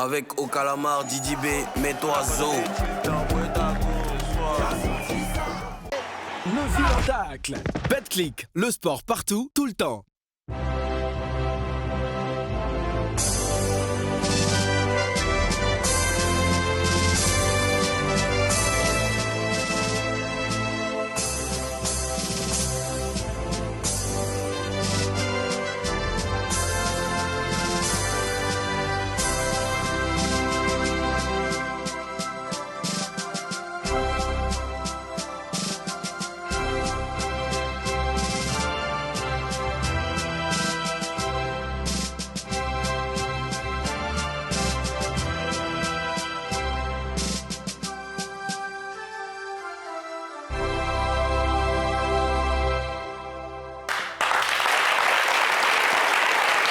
Avec au calamar, Didi B, mets-toi zo. Le Vieux-Tacle. BetClick, le sport partout, tout le temps.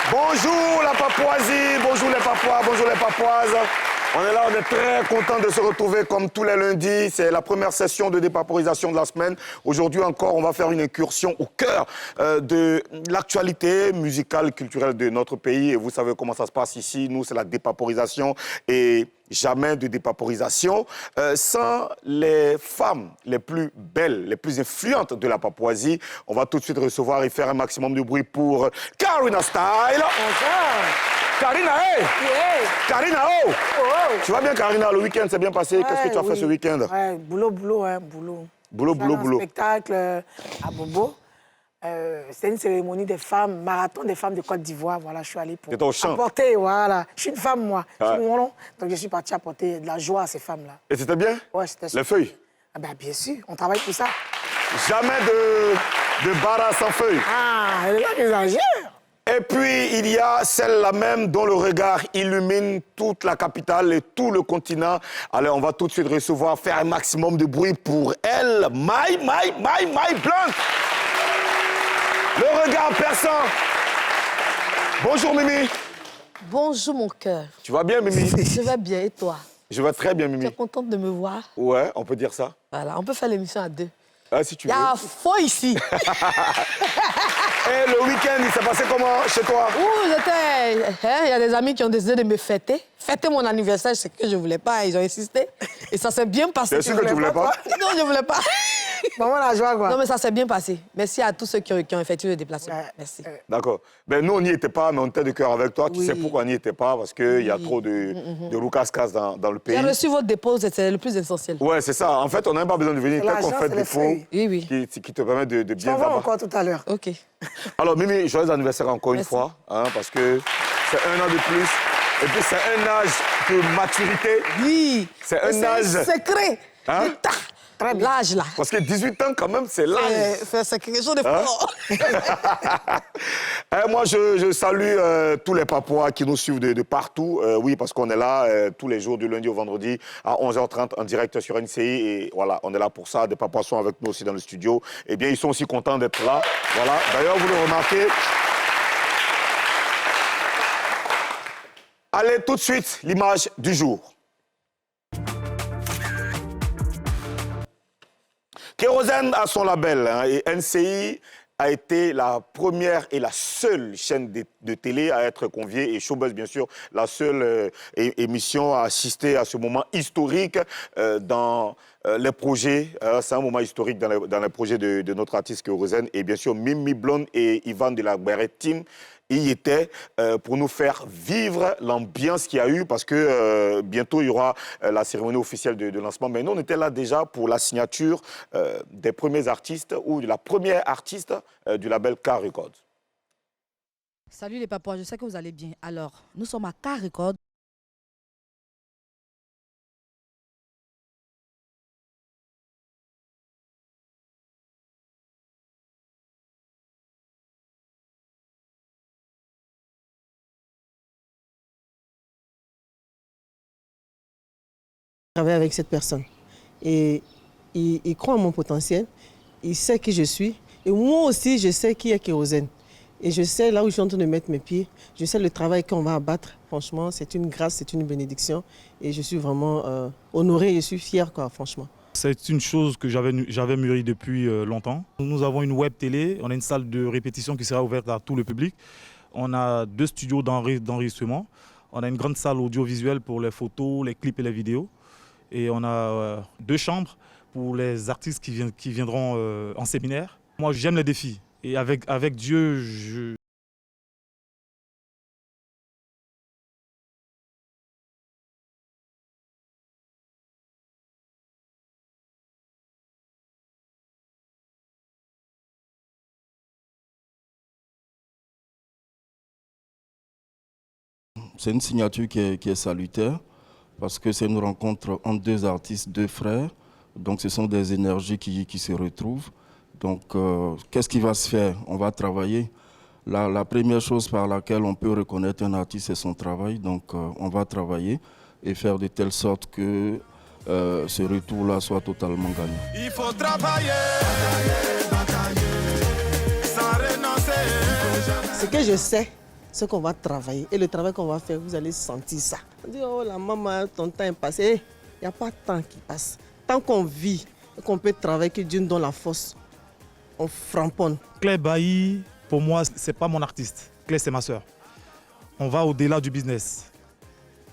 Bonjour la Papouasie, bonjour les Papouas, bonjour les Papouases. On est là, on est très content de se retrouver comme tous les lundis. C'est la première session de dépaporisation de la semaine. Aujourd'hui encore, on va faire une incursion au cœur de l'actualité musicale, culturelle de notre pays. Et vous savez comment ça se passe ici. Nous, c'est la dépaporisation et jamais de dépaporisation sans les femmes les plus belles, les plus influentes de la Papouasie. On va tout de suite recevoir et faire un maximum de bruit pour Karina Style. Bonjour. Karina, hey! Yeah. Karina, oh! Oh. Tu vas bien, Karina? Le week-end s'est bien passé. Qu'est-ce que tu as fait ce week-end? Ouais, boulot, hein, boulot. Boulot. Un spectacle à Bobo. C'était une cérémonie des femmes, marathon des femmes de Côte d'Ivoire. Voilà, je suis allée pour apporter, voilà. Je suis une femme, moi. Je suis Moulon, donc je suis partie apporter de la joie à ces femmes-là. Et c'était bien? Ouais, c'était super. Les feuilles? Ah ben, bien sûr, on travaille pour ça. Jamais de bara sans feuilles. Ah, elle est là qui exagère. Et puis, il y a celle-là même dont le regard illumine toute la capitale et tout le continent. Alors, on va tout de suite recevoir, faire un maximum de bruit pour elle. My Blanc. Le regard perçant. Bonjour, Mimi. Bonjour, mon cœur. Tu vas bien, Mimi? Je vais bien, et toi? Je vais très bien, Mimi. Tu es contente de me voir? Ouais, on peut dire ça. Voilà, on peut faire l'émission à deux. Ah, si tu veux. Il y a un faux ici. Et le week-end, il s'est passé comment chez toi? Ouh, j'étais... Il y a des amis qui ont décidé de me fêter. Fêter mon anniversaire, c'est que je ne voulais pas. Ils ont insisté. Et ça s'est bien passé. Bien sûr que tu voulais pas? Non, je ne voulais pas. Maman, la joie, quoi. Non, mais ça s'est bien passé. Merci à tous ceux qui ont effectué le déplacement. Merci. D'accord. Ben, nous, on n'y était pas, mais on était de cœur avec toi. Oui. Tu sais pourquoi on n'y était pas? Parce qu'il y a trop de roucas-cas dans le pays. J'ai reçu votre dépôt, c'est le plus essentiel. Ouais, c'est ça. En fait, on n'a même pas besoin de venir. Tant qu'on fait des faux Oui. qui te permettent de bien On va avoir. encore tout à l'heure. OK. Alors, Mimi, joyeux anniversaire encore une fois, hein, parce que c'est un an de plus. Et puis, c'est un âge de maturité. Oui. C'est un âge... C'est secret. Hein? Très bien. L'âge, là. Parce que 18 ans, quand même, c'est l'âge. C'est quelque chose de fort. Moi, je salue tous les Papouas qui nous suivent de partout. Oui, parce qu'on est là tous les jours, du lundi au vendredi, à 11h30, en direct sur NCI. Et voilà, on est là pour ça. Des Papouas sont avec nous aussi dans le studio. Eh bien, ils sont aussi contents d'être là. Voilà. D'ailleurs, vous le remarquez. Allez, tout de suite, l'image du jour. Kérosène a son label, hein, et NCI a été la première et la seule chaîne de télé à être conviée, et Showbuzz, bien sûr, la seule émission à assister à ce moment historique dans les projets. C'est un moment historique dans les projets de notre artiste Kérosène, et bien sûr, Mimi Blonde et Ivan de la Beret Team y était pour nous faire vivre l'ambiance qu'il y a eu, parce que bientôt il y aura la cérémonie officielle de lancement. Mais nous, on était là déjà pour la signature des premiers artistes ou de la première artiste du label K Records. Salut les Papouas, je sais que vous allez bien. Alors, nous sommes à K Records. Travailler avec cette personne. Et il croit en mon potentiel, il sait qui je suis. Et moi aussi, je sais qui est Kérosène. Et je sais là où je suis en train de mettre mes pieds. Je sais le travail qu'on va abattre. Franchement, c'est une grâce, c'est une bénédiction. Et je suis vraiment honorée, je suis fière, quoi, franchement. C'est une chose que j'avais mûri depuis longtemps. Nous avons une web télé, on a une salle de répétition qui sera ouverte à tout le public. On a 2 studios d'enregistrement. On a une grande salle audiovisuelle pour les photos, les clips et les vidéos. Et on a 2 chambres pour les artistes qui viendront en séminaire. Moi, j'aime les défis. Et avec Dieu, C'est une signature qui est salutaire parce que c'est une rencontre entre 2 artistes, 2 frères. Donc ce sont des énergies qui se retrouvent. Donc qu'est-ce qui va se faire? On va travailler. La première chose par laquelle on peut reconnaître un artiste, c'est son travail. Donc on va travailler et faire de telle sorte que ce retour-là soit totalement gagné. Il faut travailler, sans renoncer. Ce que je sais, c'est qu'on va travailler. Et le travail qu'on va faire, vous allez sentir ça. On dit, oh la maman, ton temps est passé. Il n'y a pas de temps qui passe. Tant qu'on vit et qu'on peut travailler, que Dieu nous donne la force, on framponne. Claire Bailly, pour moi, ce n'est pas mon artiste. Claire, c'est ma sœur. On va au-delà du business.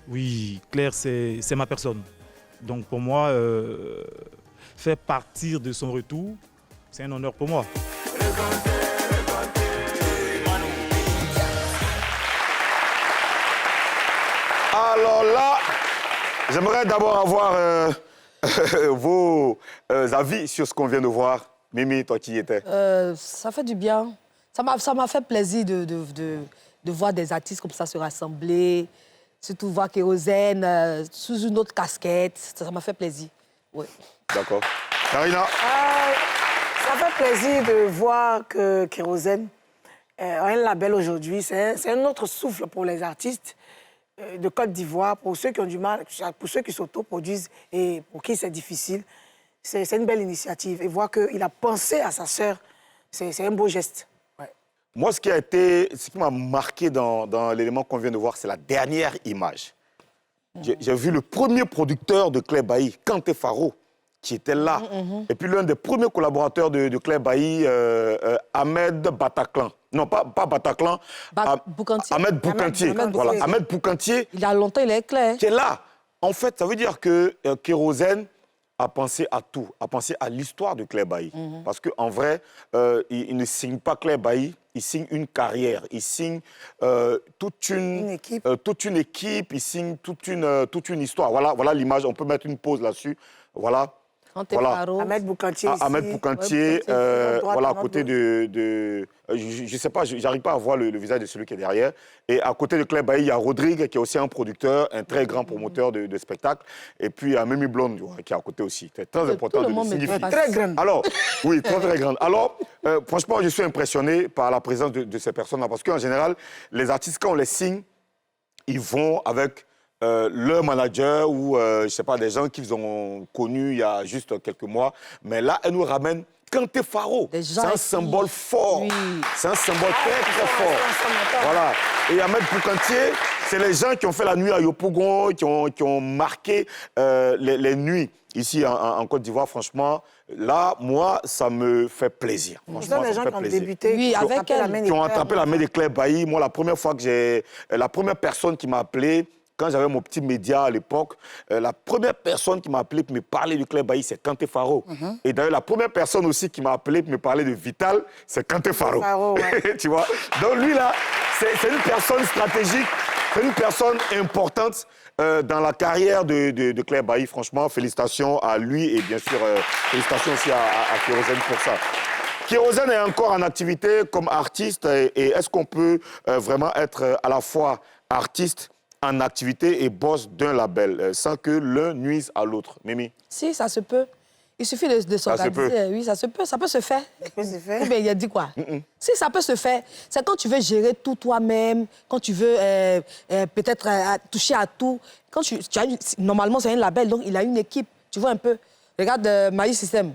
Oui, Claire, c'est ma personne. Donc pour moi, faire partir de son retour, c'est un honneur pour moi. Alors là, j'aimerais d'abord avoir vos avis sur ce qu'on vient de voir. Mimi, toi qui y étais. Ça fait du bien. Ça m'a fait plaisir de voir des artistes comme ça se rassembler, surtout voir Kérosène sous une autre casquette. Ça m'a fait plaisir. Oui. D'accord. Karina? Ça fait plaisir de voir que Kérosène a un label aujourd'hui. C'est un autre souffle pour les artistes de Côte d'Ivoire, pour ceux qui ont du mal, pour ceux qui s'autoproduisent et pour qui c'est difficile. C'est une belle initiative. Et voir qu'il a pensé à sa sœur, c'est un beau geste. Ouais. Moi, ce qui m'a marqué dans l'élément qu'on vient de voir, c'est la dernière image. J'ai vu le premier producteur de Claire Bailly, Kanté Faro, qui était là. Et puis l'un des premiers collaborateurs de Claire Bailly, Ahmed Bataclan. Non, pas Bataclan. Boucantier. Ahmed Boucantier. Voilà, Ahmed Boucantier. Il y a longtemps, il est clair. Qui est là. En fait, ça veut dire que Kérosène a pensé à tout, a pensé à l'histoire de Claire Bailly. Parce qu'en vrai, il ne signe pas Claire Bailly, il signe une carrière, il signe toute une équipe, il signe toute une histoire. Voilà l'image, on peut mettre une pause là-dessus. Voilà. Ahmed Boucantier. Ahmed Boucantier, voilà, à côté de je ne sais pas, j'arrive pas à voir le visage de celui qui est derrière. Et à côté de Claire Bailly, il y a Rodrigue, qui est aussi un producteur, un très grand promoteur de spectacle. Et puis il y a Mimi Blonde, qui est à côté aussi. C'est très important de le signifier. Très grande. Alors, oui, très grande. Alors, franchement, je suis impressionné par la présence de ces personnes-là. Parce qu'en général, les artistes, quand on les signe, ils vont avec leur manager ou, je ne sais pas, des gens qu'ils ont connus il y a juste quelques mois. Mais là, elle nous ramène Kanté Faro. C'est un symbole fort. Oui. C'est un symbole très fort. Voilà. Et Ahmed Boucantier, c'est les gens qui ont fait la nuit à Yopougon, qui ont marqué les nuits ici en Côte d'Ivoire. Franchement, là, moi, ça me fait plaisir. Ce sont des gens qui ont débuté, oui, avec qui ont attrapé la main de Claire Bailly. Moi, la première personne qui m'a appelé, quand j'avais mon petit média à l'époque, la première personne qui m'a appelé pour me parler de Claire Bailly, c'est Kanté Faro. Et d'ailleurs, la première personne aussi qui m'a appelé pour me parler de Vital, c'est Kanté Faro. Ouais. Tu vois? Donc lui, là, c'est une personne stratégique, c'est une personne importante dans la carrière de Claire Bailly. Franchement, félicitations à lui et bien sûr, félicitations aussi à Kérosène pour ça. Kérosène est encore en activité comme artiste et est-ce qu'on peut vraiment être à la fois artiste en activité et boss d'un label, sans que l'un nuise à l'autre? Mimi? Si, ça se peut. Il suffit de s'organiser. Oui, ça se peut. Ça peut se faire. Ça peut se faire. Ou bien il a dit quoi? Si, ça peut se faire. C'est quand tu veux gérer tout toi-même, quand tu veux peut-être toucher à tout. Quand normalement, c'est un label, donc il a une équipe. Tu vois un peu. Regarde Magic System.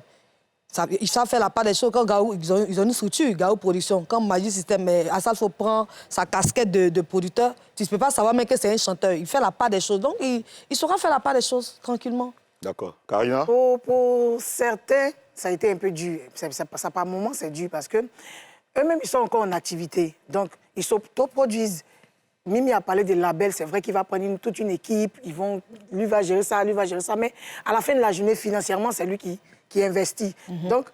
Ils savent faire la part des choses. Quand Gaou, ils ont une structure, Gaou Production. Quand Magic System, Assalfo prend sa casquette de producteur, tu ne peux pas savoir même que c'est un chanteur. Il fait la part des choses. Donc, il saura faire la part des choses tranquillement. D'accord. Karina? Pour certains, ça a été un peu dur. Ça, par moments, c'est dur parce que eux-mêmes, ils sont encore en activité. Donc, ils s'autoproduisent. Mimi a parlé des labels, c'est vrai qu'il va prendre toute une équipe, lui va gérer ça, mais à la fin de la journée, financièrement, c'est lui qui investit. Donc,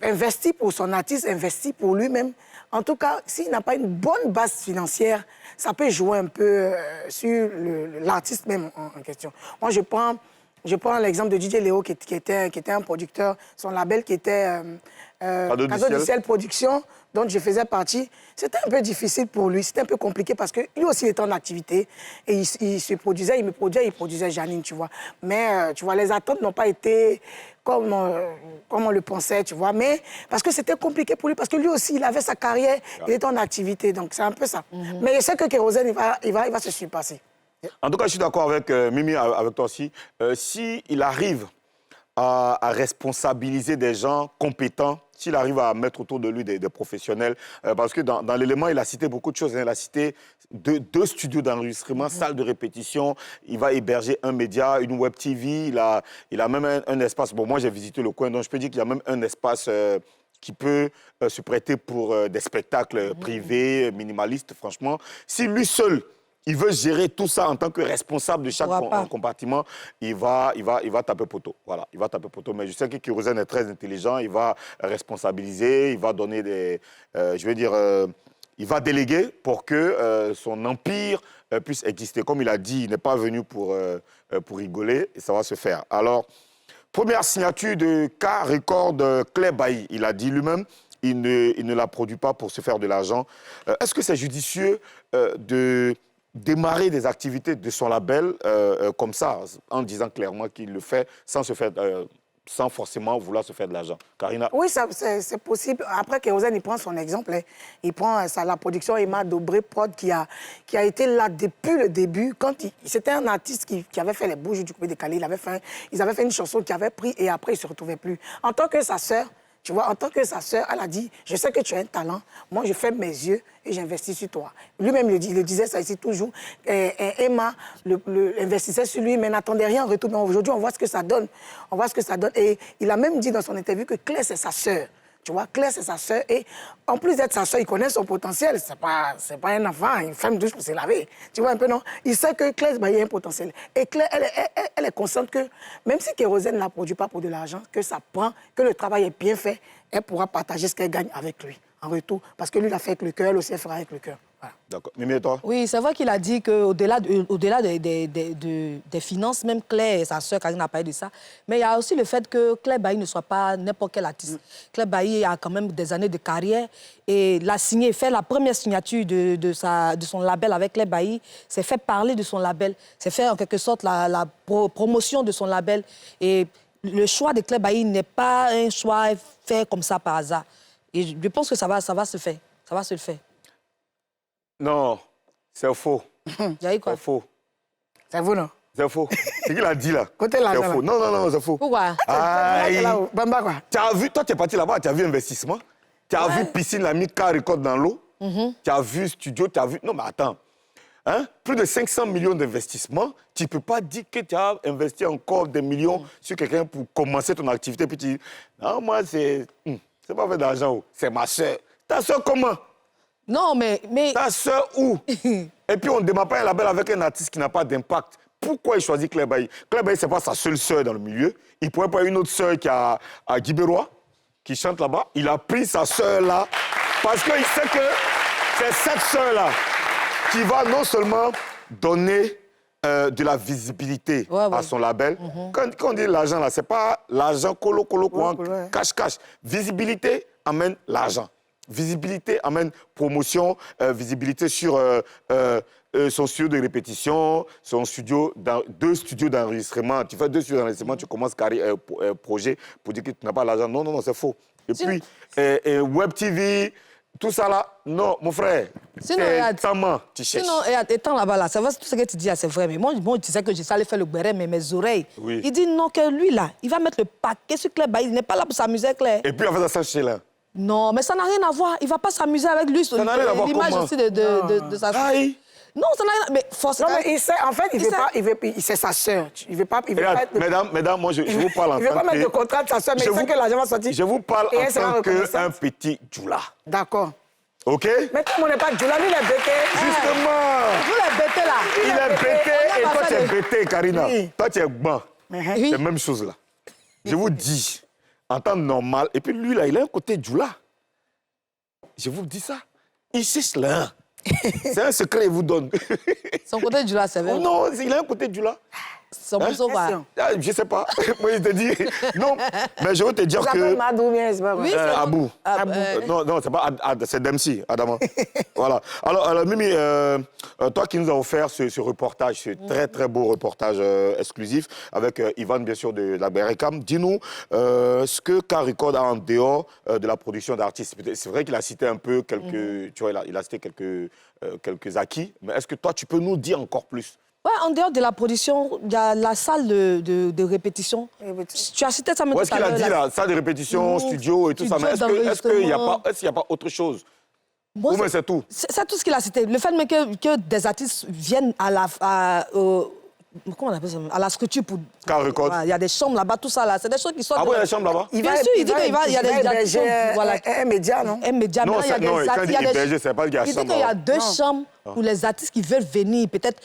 investit pour son artiste, investit pour lui-même. En tout cas, s'il n'a pas une bonne base financière, ça peut jouer un peu sur l'artiste même en question. Moi, je prends l'exemple de DJ Léo, qui était un producteur, son label qui était Cadeau du Ciel Production, dont je faisais partie. C'était un peu difficile pour lui, c'était un peu compliqué parce que lui aussi était en activité et il se produisait, il produisait Janine, tu vois. Mais, tu vois, les attentes n'ont pas été comme on le pensait, tu vois. Mais parce que c'était compliqué pour lui, parce que lui aussi, il avait sa carrière, il était en activité, donc c'est un peu ça. Mais je sais que Kérosène, il va se surpasser. En tout cas, je suis d'accord avec Mimi, avec toi aussi. S'il arrive à responsabiliser des gens compétents, s'il arrive à mettre autour de lui des professionnels, parce que dans l'élément, il a cité beaucoup de choses. Hein. Il a cité deux studios d'enregistrement, salle de répétition. Il va héberger un média, une web TV. Il a même un espace. Bon, moi, j'ai visité le coin, donc je peux dire qu'il y a même un espace qui peut se prêter pour des spectacles privés, minimalistes, franchement. Si lui seul, il veut gérer tout ça en tant que responsable de chaque compartiment, il va taper poteau. Voilà, il va taper poteau. Mais je sais que Kérosène est très intelligent, il va responsabiliser, il va donner des... il va déléguer pour que son empire puisse exister. Comme il a dit, il n'est pas venu pour rigoler et ça va se faire. Alors, première signature de K-Record Clay Bailly. Il a dit lui-même, il ne la produit pas pour se faire de l'argent. Est-ce que c'est judicieux de démarrer des activités de son label comme ça, en disant clairement qu'il le fait sans forcément vouloir se faire de l'argent? Karina? Oui, c'est possible. Après, Kérosène, il prend son exemple. Hein. Il prend la production Emma Dobré Prod qui a été là depuis le début. C'était un artiste qui avait fait les bouges du coupé décalé. Ils avaient fait une chanson qui avait pris et après, il ne se retrouvait plus. En tant que sa sœur, tu vois, en tant que sa sœur, elle a dit, je sais que tu as un talent, moi je ferme mes yeux et j'investis sur toi. Lui-même il le disait ça ici toujours. Emma investissait sur lui, mais n'attendait rien en retour. Mais aujourd'hui, on voit ce que ça donne. On voit ce que ça donne. Et il a même dit dans son interview que Claire, c'est sa sœur. Tu vois, Claire, c'est sa sœur. Et en plus d'être sa sœur, il connaît son potentiel. C'est pas un enfant, une femme douce pour se laver. Tu vois un peu, non? Il sait que Claire, il y a un potentiel. Et Claire, elle est consciente que même si Kérosène ne la produit pas pour de l'argent, que ça prend, que le travail est bien fait, elle pourra partager ce qu'elle gagne avec lui en retour. Parce que lui, il a fait avec le cœur, elle aussi, elle fera avec le cœur. Voilà. D'accord. Mimi, et toi? Oui, c'est vrai qu'il a dit qu'au-delà des finances, même Claire et sa sœur, Karine a parlé de ça, mais il y a aussi le fait que Claire Bailly ne soit pas n'importe quel artiste. Claire Bailly a quand même des années de carrière et l'a signé, fait la première signature de son label avec Claire Bailly, c'est fait parler de son label, c'est fait en quelque sorte la promotion de son label. Et le choix de Claire Bailly n'est pas un choix fait comme ça par hasard. Et je pense que ça va se faire. Ça va se le faire. Non, c'est faux. C'est faux. C'est faux, non? C'est faux. C'est qu'il a dit là. Côté là. C'est faux. Non, c'est faux. Pourquoi? Bamba, quoi. Tu as vu, toi, tu es parti là-bas, tu as vu investissement. Tu as vu piscine, la mis K-Record dans l'eau. Tu as vu studio, tu as vu... Non, mais attends. Hein? Plus de 500 millions d'investissements, tu ne peux pas dire que tu as investi encore des millions sur quelqu'un pour commencer ton activité. Puis tu dis, non, moi, c'est pas fait d'argent. C'est ma soeur. Ta soeur comment? Non, mais... Ta soeur où? Et puis on ne démarre pas un label avec un artiste qui n'a pas d'impact. Pourquoi il choisit Claire Bailly? Claire Bailly, ce n'est pas sa seule soeur dans le milieu. Il ne pourrait pas une autre soeur qui est à Guibérois, qui chante là-bas. Il a pris sa soeur là, parce qu'il sait que c'est cette soeur-là qui va non seulement donner de la visibilité à son label. Quand on dit l'argent, là, ce n'est pas l'argent colo, cash. Visibilité amène l'argent. Visibilité amène promotion, visibilité sur son studio de répétition, son studio, deux studios d'enregistrement. Tu fais 2 studios d'enregistrement, tu commences un projet pour dire que tu n'as pas l'argent. Non, c'est faux. Et puis, Web TV, tout ça là, non, mon frère, c'est tellement, tu cherches. Sinon, étant là-bas, là, ça va, tout ce que tu dis, c'est vrai. Mais moi, tu sais que je savais faire le béret, mais mes oreilles. Oui. Il dit non, que lui, là, il va mettre le paquet sur Claire Bailly. Il n'est pas là pour s'amuser, Claire. Et puis, en fait, ça s'acheter là. Non, mais ça n'a rien à voir. Il ne va pas s'amuser avec lui. Ça n'a rien à voir l'image comment? aussi de sa soeur. Non, ça n'a rien à voir. Mais forcément... Non, mais il sait, en fait, c'est sa sœur. Il veut pas... Mesdames, moi, je vous parle en tant que... Il ne veut pas mettre le contrat de sa sœur, mais il sait que l'argent va sortir. Je vous parle en tant qu'un petit djoula. D'accord. OK? Mais comme on n'est pas Djoula, lui, il est bêté. Justement. Vous les bêtez là. Il est bêté et toi, tu es bêté, Karina. Oui. Toi, tu es bon. Oui. C'est la même chose, là. Je vous dis, en temps normal, et puis lui, là, il a un côté Djoula. Je vous dis ça. Il cherche là. C'est un secret, il vous donne. Son côté du là, c'est vrai. Oh non, il a un côté du là. Son plus au bas. Je sais pas. Moi, je te dis. Non, mais je veux te dire que. Madou, bien, c'est pas vrai. Oui, c'est Abou. Non, c'est pas c'est Dempsey, Adama. Voilà. Alors Mimi, toi qui nous as offert ce reportage, ce très, très beau reportage exclusif avec Ivan, bien sûr, de la BRCAM, dis-nous ce que Car-Record a en dehors de la production d'artistes. C'est vrai qu'il a cité un peu quelques. Tu vois, il a cité quelques acquis, mais est-ce que toi, tu peux nous dire encore plus? Ouais, en dehors de la production, il y a la salle de répétition. Tu as cité ça maintenant. Où est-ce qu'il a dit là, salle de répétition, studio et tout ça, mais est-ce qu'il n'y a pas autre chose? Bon, ou c'est tout? C'est tout ce qu'il a cité. Le fait que des artistes viennent comment on appelle ça? À la structure pour... Car-Record. Il y a des chambres là-bas, tout ça là. C'est des choses qui sont... Ah oui, il y a des chambres là-bas? Bien sûr, il dit qu'il y a des artistes... Voilà. Un média, non? Un média. Non, quand il dit héberger, c'est pas qu'il y a chambre. Il dit qu'il y a 2 chambres pour les artistes qui veulent venir, peut-être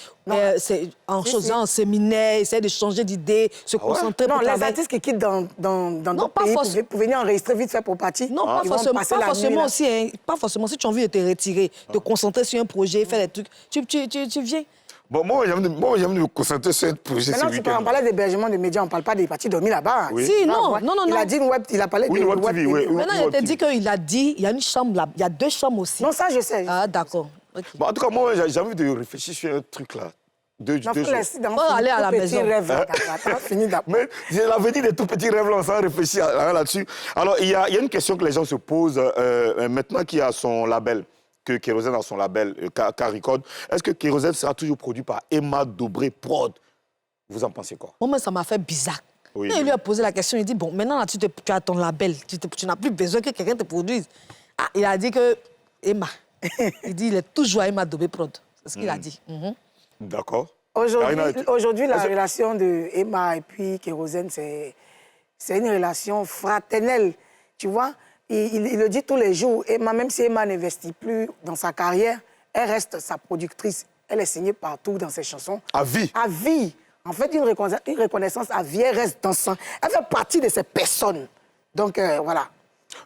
en séminaire, essayer de changer d'idée, se concentrer. Non, les artistes qui quittent dans d'autres pays pour venir enregistrer vite fait pour partir. Non, pas forcément aussi. Hein. Pas forcément. Si tu as envie de te retirer, te concentrer sur un projet, faire des trucs, tu viens. Bon, moi, j'aime me concentrer sur un projet ce week-end. On parlait d'hébergement de médias, on ne parle pas des parties dormir là-bas. Oui. Si, non. Il a dit une web, il a parlé de Web TV, oui. Maintenant, il t'a dit qu'il a dit, il y a une chambre là, il y a 2 chambres aussi. Non, ça, je sais. Ah, d'accord. Okay. Bon, en tout cas, moi, j'ai envie de réfléchir sur un truc là. Deux choses. Aller à la maison. Mais j'ai l'avenir des tout petits rêves là, on s'en réfléchit là-dessus. Alors, il y a une question que les gens se posent maintenant qu'il y a son label. Que Kérosène a son label Car-Record. Est-ce que Kérosène sera toujours produit par Emma Dobré Prod? Vous en pensez quoi? Moi, ça m'a fait bizarre. Oui, il lui a posé la question, il dit, bon, maintenant, là, tu as ton label, tu n'as plus besoin que quelqu'un te produise. Ah, il a dit que Emma, il dit, il est toujours à Emma Dobré Prod. C'est ce qu'il a dit. D'accord. Aujourd'hui, la relation de Emma et puis Kérosène, c'est une relation fraternelle, tu vois. Il le dit tous les jours. Emma, même si Emma n'investit plus dans sa carrière, elle reste sa productrice. Elle est signée partout dans ses chansons. À vie. À vie. En fait, une reconnaissance à vie, elle reste dans son... Elle fait partie de ces personnes. Donc, voilà.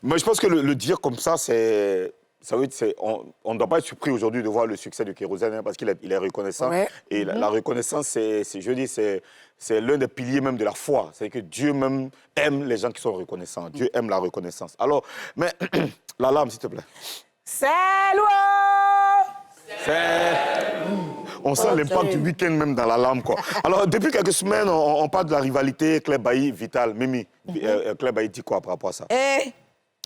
Mais je pense que le dire comme ça, c'est... Ça veut dire on ne doit pas être surpris aujourd'hui de voir le succès de Kérosène hein, parce qu'il est reconnaissant. Ouais. Et la reconnaissance, c'est l'un des piliers même de la foi. C'est que Dieu même aime les gens qui sont reconnaissants. Dieu aime la reconnaissance. Alors, mais la larme, s'il te plaît. C'est loin. On sent l'impact du week-end même dans la larme, quoi. Alors, depuis quelques semaines, on parle de la rivalité Claire Bailly-Vital. Mimi, Claire Bailly dit quoi par rapport à ça?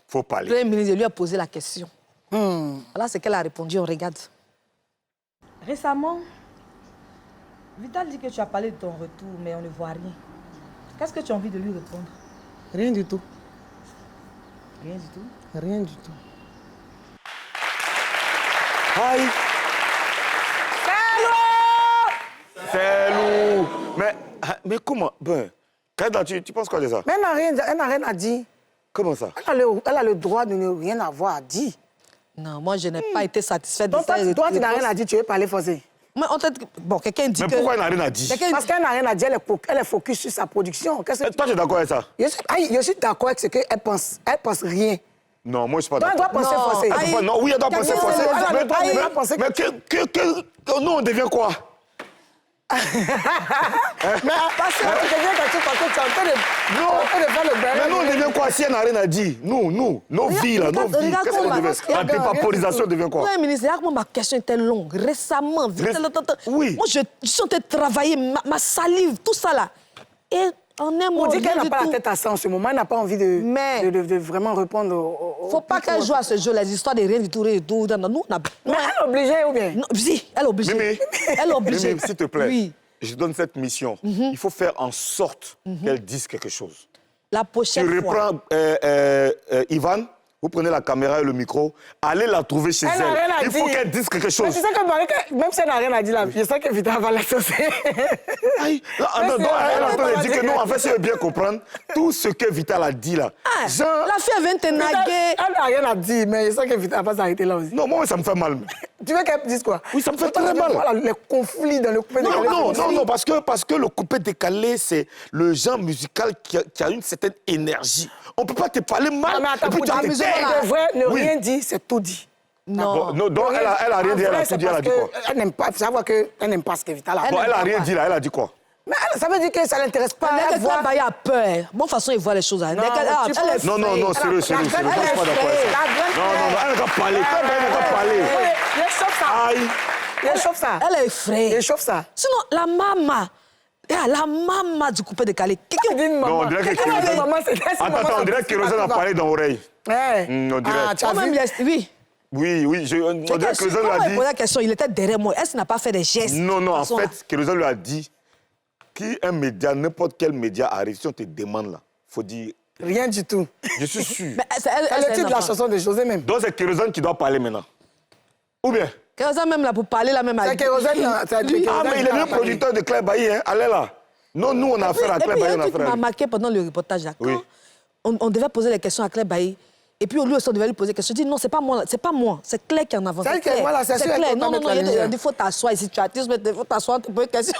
Faut parler. Le Premier ministre lui a posé la question. Voilà ce qu'elle a répondu, on regarde. Récemment, Vital dit que tu as parlé de ton retour, mais on ne voit rien. Qu'est-ce que tu as envie de lui répondre? Rien du tout. Rien du tout? Rien du tout. Aïe! C'est lourd! Mais comment? Ben, tu penses quoi de ça? Mais elle n'a rien à dire. Comment ça? Elle a le droit de ne rien avoir à dire. Non, moi, je n'ai pas été satisfaite de ça. Toi, tu n'as rien à dire, tu veux parler forcé. Mais bon, quelqu'un dit que... Mais pourquoi elle n'a rien à dire? Parce qu'elle n'a rien à dire, elle est focus sur sa production. Toi, tu es d'accord avec ça? Je suis d'accord avec ce qu'elle pense. Elle pense rien. Non, moi, je suis pas d'accord. Toi, elle doit penser forcé. Non, oui, elle doit penser forcé. Mais nous, on devient quoi? Mais parce que tu deviens quelque chose parce que tu es en train de faire le béret. Mais nous, on devient quoi si elle n'a rien à dire? Nos vies, là, nos vies. Qu'est-ce qu'on devient? La dépaporisation devient quoi? Oui, ministre, regarde, ma question était longue. Récemment, oui. Moi, je suis en train de travailler, ma salive, tout ça, là. Et on dit qu'elle n'a pas la tête à ça en ce moment, elle n'a pas envie de vraiment répondre au... Faut pas qu'elle joue à ce jeu, les histoires de rien du tout. Nous, mais elle est obligée ou bien? Non, si, elle est obligée. Mais, elle est obligée. Mais, s'il te plaît, oui. Je donne cette mission. Il faut faire en sorte qu'elle dise quelque chose. La prochaine fois. Tu reprends Ivan, vous prenez la caméra et le micro, allez la trouver chez elle. Il faut qu'elle dise quelque chose. Mais tu sais que même si elle n'a rien à dire là, je sais que Vita va l'associer. Elle dit que non, en fait, si elle veut bien comprendre, tout ce que Vital a dit là. La fille, elle vient te naguer. Elle n'a rien à dire, mais je sais que Vita va s'arrêter là aussi. Non, moi, ça me fait mal. Tu veux qu'elle dise quoi? Oui, ça me fait très mal. Voilà, les conflits dans le coupé décalé. Non, parce que le coupé décalé, c'est le genre musical qui a une certaine énergie. On ne peut pas te parler mal. Non, mais attends, pour de vrai, ne rien dire, c'est tout dit. Non. Donc, elle a rien dit, elle a tout dit, elle a dit quoi? Elle n'aime pas, savoir qu'elle n'aime pas ce que Vital a. Bon, elle a rien dit là, elle a dit quoi? Mais ça veut dire que ça ne l'intéresse pas. Elle voit. Elle a peur. Bon, façon, il voit les choses. Non, sérieux, sérieux. Moi, je ne suis pas d'accord avec ça. Non, elle n'a qu'à parler. Elle n'a qu'à parler. Il chauffe ça. Aïe. Il chauffe ça. Elle est effrayée. Il chauffe ça. Sinon, la maman du coupé décalé. Quelqu'un dit maman. Non, on dirait que Kérosène... Attends, on dirait que Kérosène a parlé dans l'oreille. On dirait. Ah, tu as vu? Oui. Oui, on dirait que Kérosène lui a dit... Il posé la question, il était derrière moi. Est-ce qu'il n'a pas fait des gestes? Non, en fait, Kérosène lui a dit qu'un média, n'importe quel média arrive, si on te demande là, il faut dire... Rien du tout. Je suis sûr. C'est le titre de la chanson de José même. Donc c'est Kérosène qui doit parler maintenant. Ou bien? Kérosène même là pour parler là même. C'est Kérosène. Ah, mais il est le producteur de Claire Bailly, hein. Allez là. Non, nous on a affaire à Claire Bailly, on a affaire à lui. Il m'a marqué pendant le reportage là. Oui. On devait poser les questions à Claire Bailly. Et puis, lui aussi, on devait lui poser des questions. Je dis, non, c'est pas moi, c'est Claire qui en avance. C'est Claire, voilà, c'est Claire. Non, il faut t'asseoir ici, tu as dit, il faut t'asseoir, tu poses une question.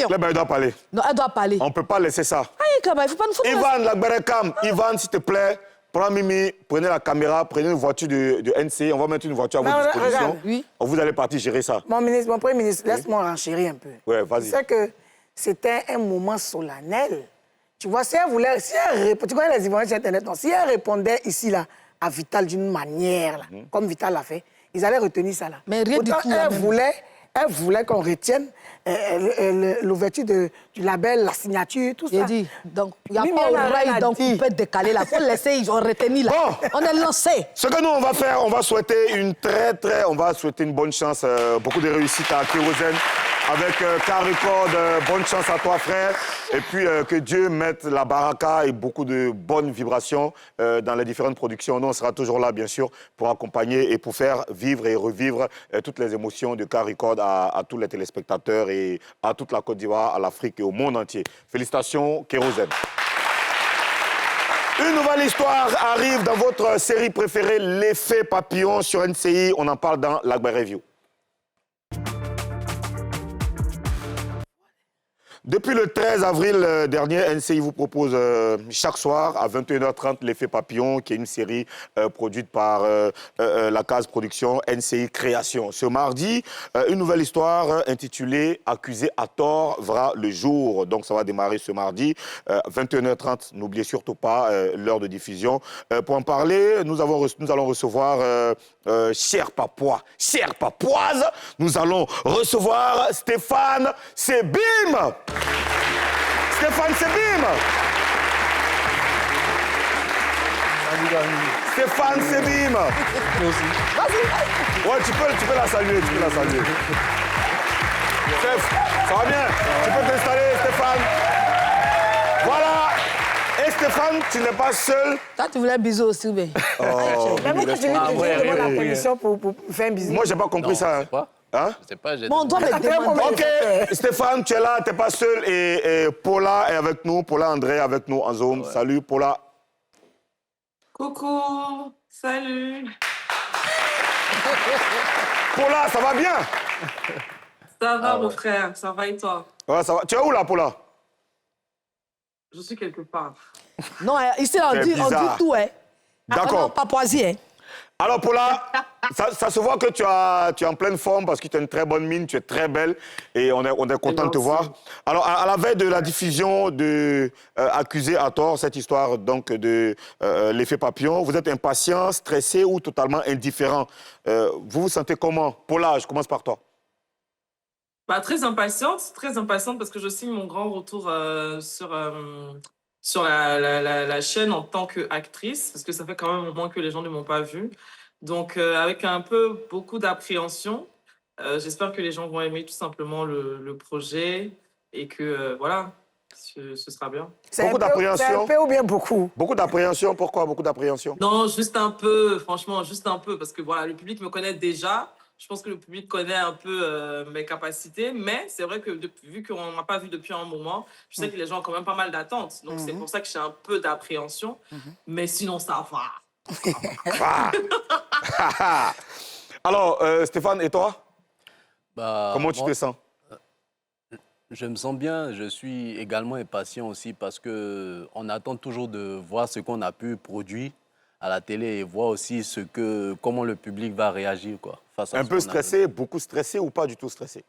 Claire Bailly doit parler. Non, elle doit parler. On ne peut pas laisser ça. Claire Bailly, il faut pas nous foutre. Ivan, la Berekam, Ivan, s'il te plaît, prends Mimi, prenez la caméra, prenez une voiture de NC, on va mettre une voiture à votre disposition. Regarde, oui. Vous allez partir gérer ça. Mon Premier ministre, laisse-moi renchérir un peu. Ouais, vas-y. Tu sais que c'était un moment solennel. Tu vois, si elle tu connais les Ivoiriens sur Internet, non, si elle répondait ici, là, à Vital d'une manière, là, comme Vital l'a fait, ils allaient retenir ça, là. Mais rien du tout. Elle voulait qu'on retienne l'ouverture du label, la signature, tout ça. J'ai dit, donc, il n'y a pas oreille, donc on peut décaler là. Il faut laisser, ils ont retenu là. Bon. On est lancé. Ce que nous, on va faire, on va souhaiter une bonne chance, beaucoup de réussite à Kérosène. Avec Car Record, bonne chance à toi, frère. Et puis, que Dieu mette la baraka et beaucoup de bonnes vibrations dans les différentes productions. Nous, on sera toujours là, bien sûr, pour accompagner et pour faire vivre et revivre toutes les émotions de Car Record à tous les téléspectateurs et à toute la Côte d'Ivoire, à l'Afrique et au monde entier. Félicitations, Kérosène. Une nouvelle histoire arrive dans votre série préférée, L'Effet Papillon sur NCI. On en parle dans l'Agba Review. Depuis le 13 avril dernier, NCI vous propose chaque soir à 21h30 L'Effet Papillon, qui est une série produite par la case production NCI Création. Ce mardi, une nouvelle histoire intitulée Accusé à tort verra le jour. Donc ça va démarrer ce mardi, 21h30. N'oubliez surtout pas l'heure de diffusion. Pour en parler, nous allons recevoir cher Papois, chère Papoise, nous allons recevoir Stéphane Sebim. Stéphane Sebim. Stéphane Sebim. Vas-y. Ouais, tu peux la saluer, Steph, ça va bien? Tu peux t'installer, Stéphane. Voilà. Et Stéphane, tu n'es pas seul. Toi, tu voulais un bisou aussi, mais. Oh, mais moi, quand je demande la permission pour faire un bisou. Moi, j'ai pas compris ça. Hein? Je sais pas, j'ai Bon, on doit me demander. Ok, Stéphane, tu es là, tu n'es pas seul. Et Paula est avec nous, Paula André est avec nous en Zoom. Ouais. Salut, Paula. Coucou, salut. Paula, ça va bien? Ça va, mon frère, ça va et toi? Ouais, ça va. Tu es où là, Paula? Je suis quelque part. Non, ici, on dit tout, hein. D'accord. Papouasie, hein. Alors, Paula, ça se voit que tu es en pleine forme parce que tu as une très bonne mine, tu es très belle et on est content de te voir. Alors, à la veille de la diffusion de Accusé à tort, cette histoire donc de l'effet papillon, vous êtes impatient, stressé ou totalement indifférent. Vous vous sentez comment? Paula, je commence par toi. Bah, très impatiente parce que je signe mon grand retour sur la chaîne en tant qu'actrice, parce que ça fait quand même un moment que les gens ne m'ont pas vue. Donc, avec beaucoup d'appréhension, j'espère que les gens vont aimer tout simplement le projet et que, voilà, ce sera bien. Beaucoup d'appréhension. C'est un peu ou bien beaucoup? Beaucoup d'appréhension. Pourquoi beaucoup d'appréhension? Non, juste un peu, franchement, juste un peu, parce que voilà, le public me connaît déjà. Je pense que le public connaît un peu mes capacités, mais c'est vrai que vu qu'on ne m'a pas vu depuis un moment, je sais que les gens ont quand même pas mal d'attentes. Donc c'est pour ça que j'ai un peu d'appréhension, mais sinon ça va. Alors, Stéphane, et toi? Comment tu moi, te sens? Je me sens bien, je suis également impatient aussi parce qu'on attend toujours de voir ce qu'on a pu produire à la télé et voir aussi comment le public va réagir face à un peu stressé, beaucoup stressé ou pas du tout stressé?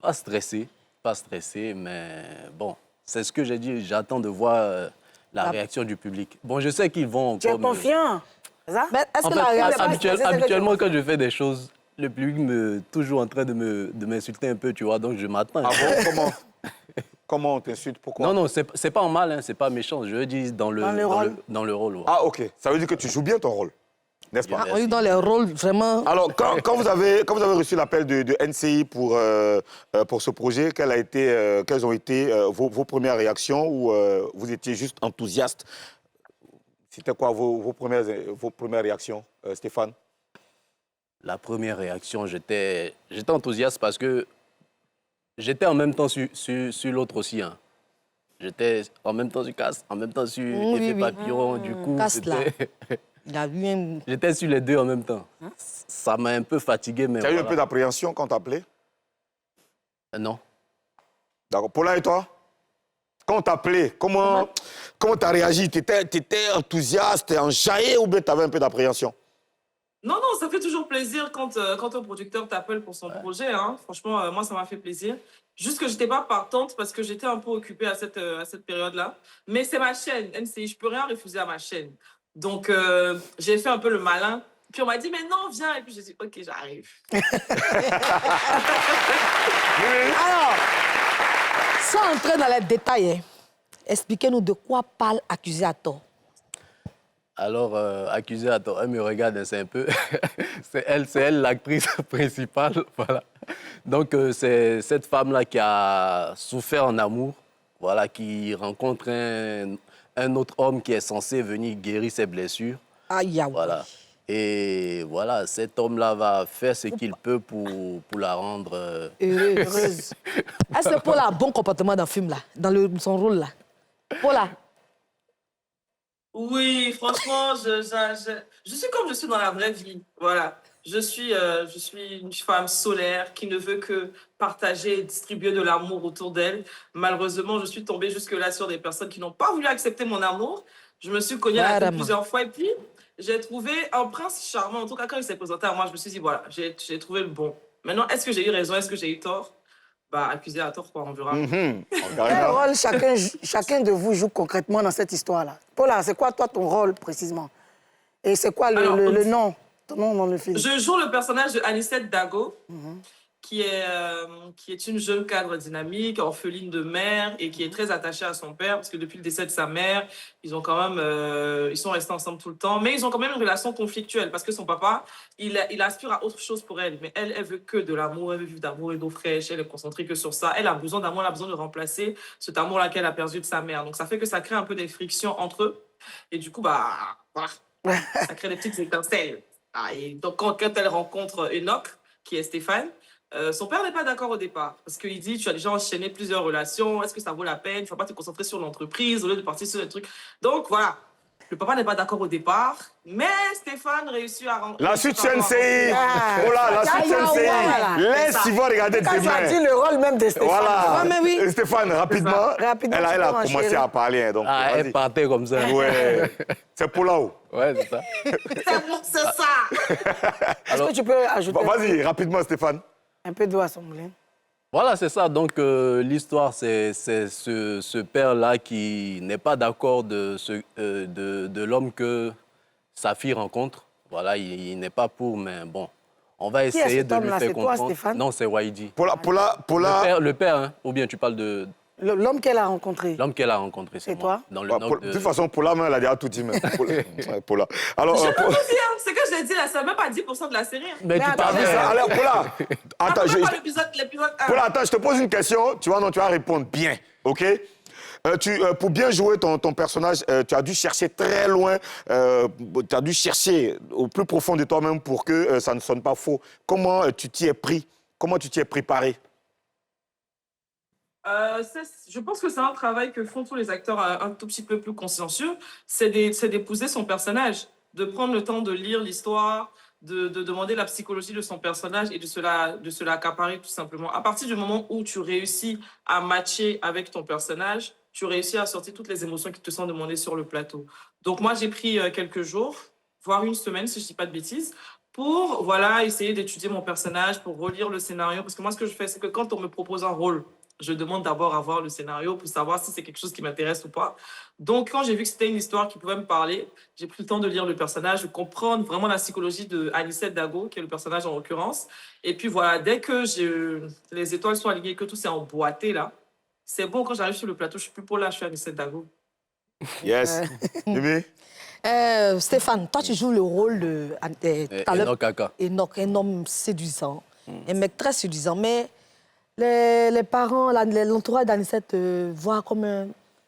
Pas stressé, mais bon, c'est ce que j'ai dit, j'attends de voir la réaction du public. Bon, je sais qu'ils vont encore... Tu es confiant, c'est ça? Mais est-ce En que fait, la réaction... habituellement, quand je fais des choses, le public me toujours en train de m'insulter un peu, tu vois, donc je m'attends. Ah bon, comment? Comment on t'insulte? Pourquoi? Non, c'est pas en mal, hein, c'est pas méchant, je veux dire dans le rôle. Ouais. Ah, ok. Ça veut dire que tu joues bien ton rôle, n'est-ce pas? On est dans les rôles, vraiment... Alors, quand vous avez reçu l'appel de NCI pour ce projet, quelles ont été vos premières réactions ou vous étiez juste enthousiaste? C'était quoi vos premières réactions, Stéphane? La première réaction, j'étais enthousiaste parce que j'étais en même temps sur l'autre aussi. Hein. J'étais en même temps sur Casse, en même temps sur Effet Papillon. Du coup, Casse, là. J'étais sur les deux en même temps. Ça m'a un peu fatigué. Mais tu as eu un peu d'appréhension quand t'appelais? Non. D'accord. Paula et toi? Quand on t'appelait, comment tu as réagi? Tu étais enthousiaste, enjaillé ou bien tu avais un peu d'appréhension? Non, ça fait toujours plaisir quand un producteur t'appelle pour son projet. Hein. Franchement, moi, ça m'a fait plaisir. Juste que je n'étais pas partante parce que j'étais un peu occupée à cette période-là. Mais c'est ma chaîne, NCI. Je ne peux rien refuser à ma chaîne. Donc, j'ai fait un peu le malin. Puis on m'a dit, mais non, viens. Et puis j'ai dit, OK, j'arrive. Alors, sans entrer dans les détails, expliquez-nous de quoi parle Accusé à tort. Alors, Accusé à tort, elle me regarde, c'est un peu... c'est elle l'actrice principale, voilà. Donc, c'est cette femme-là qui a souffert en amour, voilà, qui rencontre un autre homme qui est censé venir guérir ses blessures. Aïe, aïe. Voilà. Et voilà, cet homme-là va faire ce qu'il peut pour la rendre... heureuse. Est-ce que Paula a bon comportement dans le film, là, dans son rôle, là? Paula? Oui, franchement, je suis comme je suis dans la vraie vie. Voilà. Je suis une femme solaire qui ne veut que partager et distribuer de l'amour autour d'elle. Malheureusement, je suis tombée jusque-là sur des personnes qui n'ont pas voulu accepter mon amour. Je me suis cognée la tête plusieurs fois et puis j'ai trouvé un prince charmant. En tout cas, quand il s'est présenté à moi, je me suis dit, voilà, j'ai trouvé le bon. Maintenant, est-ce que j'ai eu raison? Est-ce que j'ai eu tort? Accusé à tort, quoi, on verra. Quel rôle chacun de vous joue concrètement dans cette histoire-là? Paula, c'est quoi, toi, ton rôle, précisément? Et c'est quoi le nom, ton nom dans le film? Je joue le personnage de Anicette Dago, qui est une jeune cadre dynamique, orpheline de mère et qui est très attachée à son père, parce que depuis le décès de sa mère, ils sont restés ensemble tout le temps, mais ils ont quand même une relation conflictuelle, parce que son papa, il aspire à autre chose pour elle, mais elle veut que de l'amour, elle veut vivre d'amour et d'eau fraîche, elle est concentrée que sur ça, elle a besoin d'amour, elle a besoin de remplacer cet amour-là qu'elle a perdu de sa mère, donc ça fait que ça crée un peu des frictions entre eux, et du coup, voilà, ça crée des petites étincelles. Et donc, quand elle rencontre Enoch, qui est Stéphane, son père n'est pas d'accord au départ parce qu'il dit tu as déjà enchaîné plusieurs relations, est-ce que ça vaut la peine, tu ne vas pas te concentrer sur l'entreprise au lieu de partir sur des trucs. Donc voilà, le papa n'est pas d'accord au départ, mais Stéphane réussit à rendre. La suite NCI. Oh là, la suite NCI. Laisse Yvonne regarder demain. Tu as dit le rôle même de Stéphane. Voilà. Ouais, mais oui. Stéphane, rapidement. Elle a commencé à parler. Hein, donc, elle partait comme ça. Ouais. C'est Paula. Ouais, c'est ça. C'est ça. Est-ce que tu peux ajouter? Vas-y, rapidement, Stéphane. Un peu d'eau à son moulin. Voilà, c'est ça. Donc, l'histoire, c'est ce père-là qui n'est pas d'accord de l'homme que sa fille rencontre. Voilà, il n'est pas pour, mais bon, on va essayer de lui faire comprendre. Toi, Stéphane? Non, c'est Waidi. Paula. Le père, hein? Ou bien tu parles de... L'homme qu'elle a rencontré. L'homme qu'elle a rencontré, c'est toi? Dans le De toute façon, Paula, elle a déjà tout dit. Paula. Alors, je peux aussi, hein. C'est que je l'ai dit là, c'est même pas 10% de la série. Mais tu parles ça. Alors, Paula, attends, l'épisode 1. Paula, attends, je te pose une question. Tu vois, non, tu vas répondre bien, OK? Pour bien jouer ton personnage, tu as dû chercher très loin, tu as dû chercher au plus profond de toi-même pour que ça ne sonne pas faux. Comment tu t'y es pris? Comment tu t'y es préparé? Je pense que c'est un travail que font tous les acteurs un tout petit peu plus consciencieux, c'est d'épouser son personnage, de prendre le temps de lire l'histoire, de demander la psychologie de son personnage et de se l'accaparer tout simplement. À partir du moment où tu réussis à matcher avec ton personnage, tu réussis à sortir toutes les émotions qui te sont demandées sur le plateau. Donc moi, j'ai pris quelques jours, voire une semaine, si je ne dis pas de bêtises, pour essayer d'étudier mon personnage, pour relire le scénario. Parce que moi, ce que je fais, c'est que quand on me propose un rôle, je demande d'abord à voir le scénario pour savoir si c'est quelque chose qui m'intéresse ou pas. Donc, quand j'ai vu que c'était une histoire qui pouvait me parler, j'ai pris le temps de lire le personnage, de comprendre vraiment la psychologie de Anicette Dago, qui est le personnage en l'occurrence. Et puis voilà, dès que les étoiles sont alignées, que tout s'est emboîté là, c'est bon, quand j'arrive sur le plateau, je suis plus Paula, je suis Anicette Dago. Yes. Mimi? Stéphane, toi, tu joues le rôle de Enoch Kaka. Enoch, un homme séduisant, un mec très séduisant, mais les parents, l'entourage d'Anicette voient comme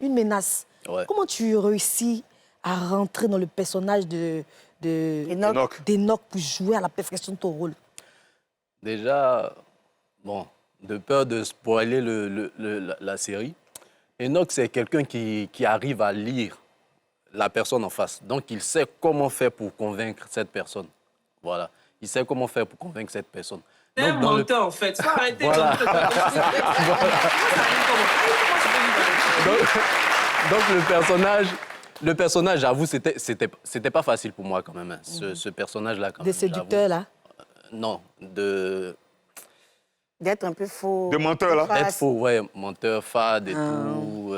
une menace. Ouais. Comment tu réussis à rentrer dans le personnage d'Enoch pour jouer à la perfection de ton rôle? Déjà, bon, de peur de spoiler la série, Enoch, c'est quelqu'un qui arrive à lire la personne en face. Donc, il sait comment faire pour convaincre cette personne. Voilà. Il sait comment faire pour convaincre cette personne. C'est un menteur, en fait. Faut arrêter. Voilà. Donc, le personnage, j'avoue, c'était pas facile pour moi quand même. Hein. Ce personnage-là, quand même. Des séducteurs, là? Non, d'être un peu faux. De menteur, là? D'être faux, ouais. Menteur, fade et tout.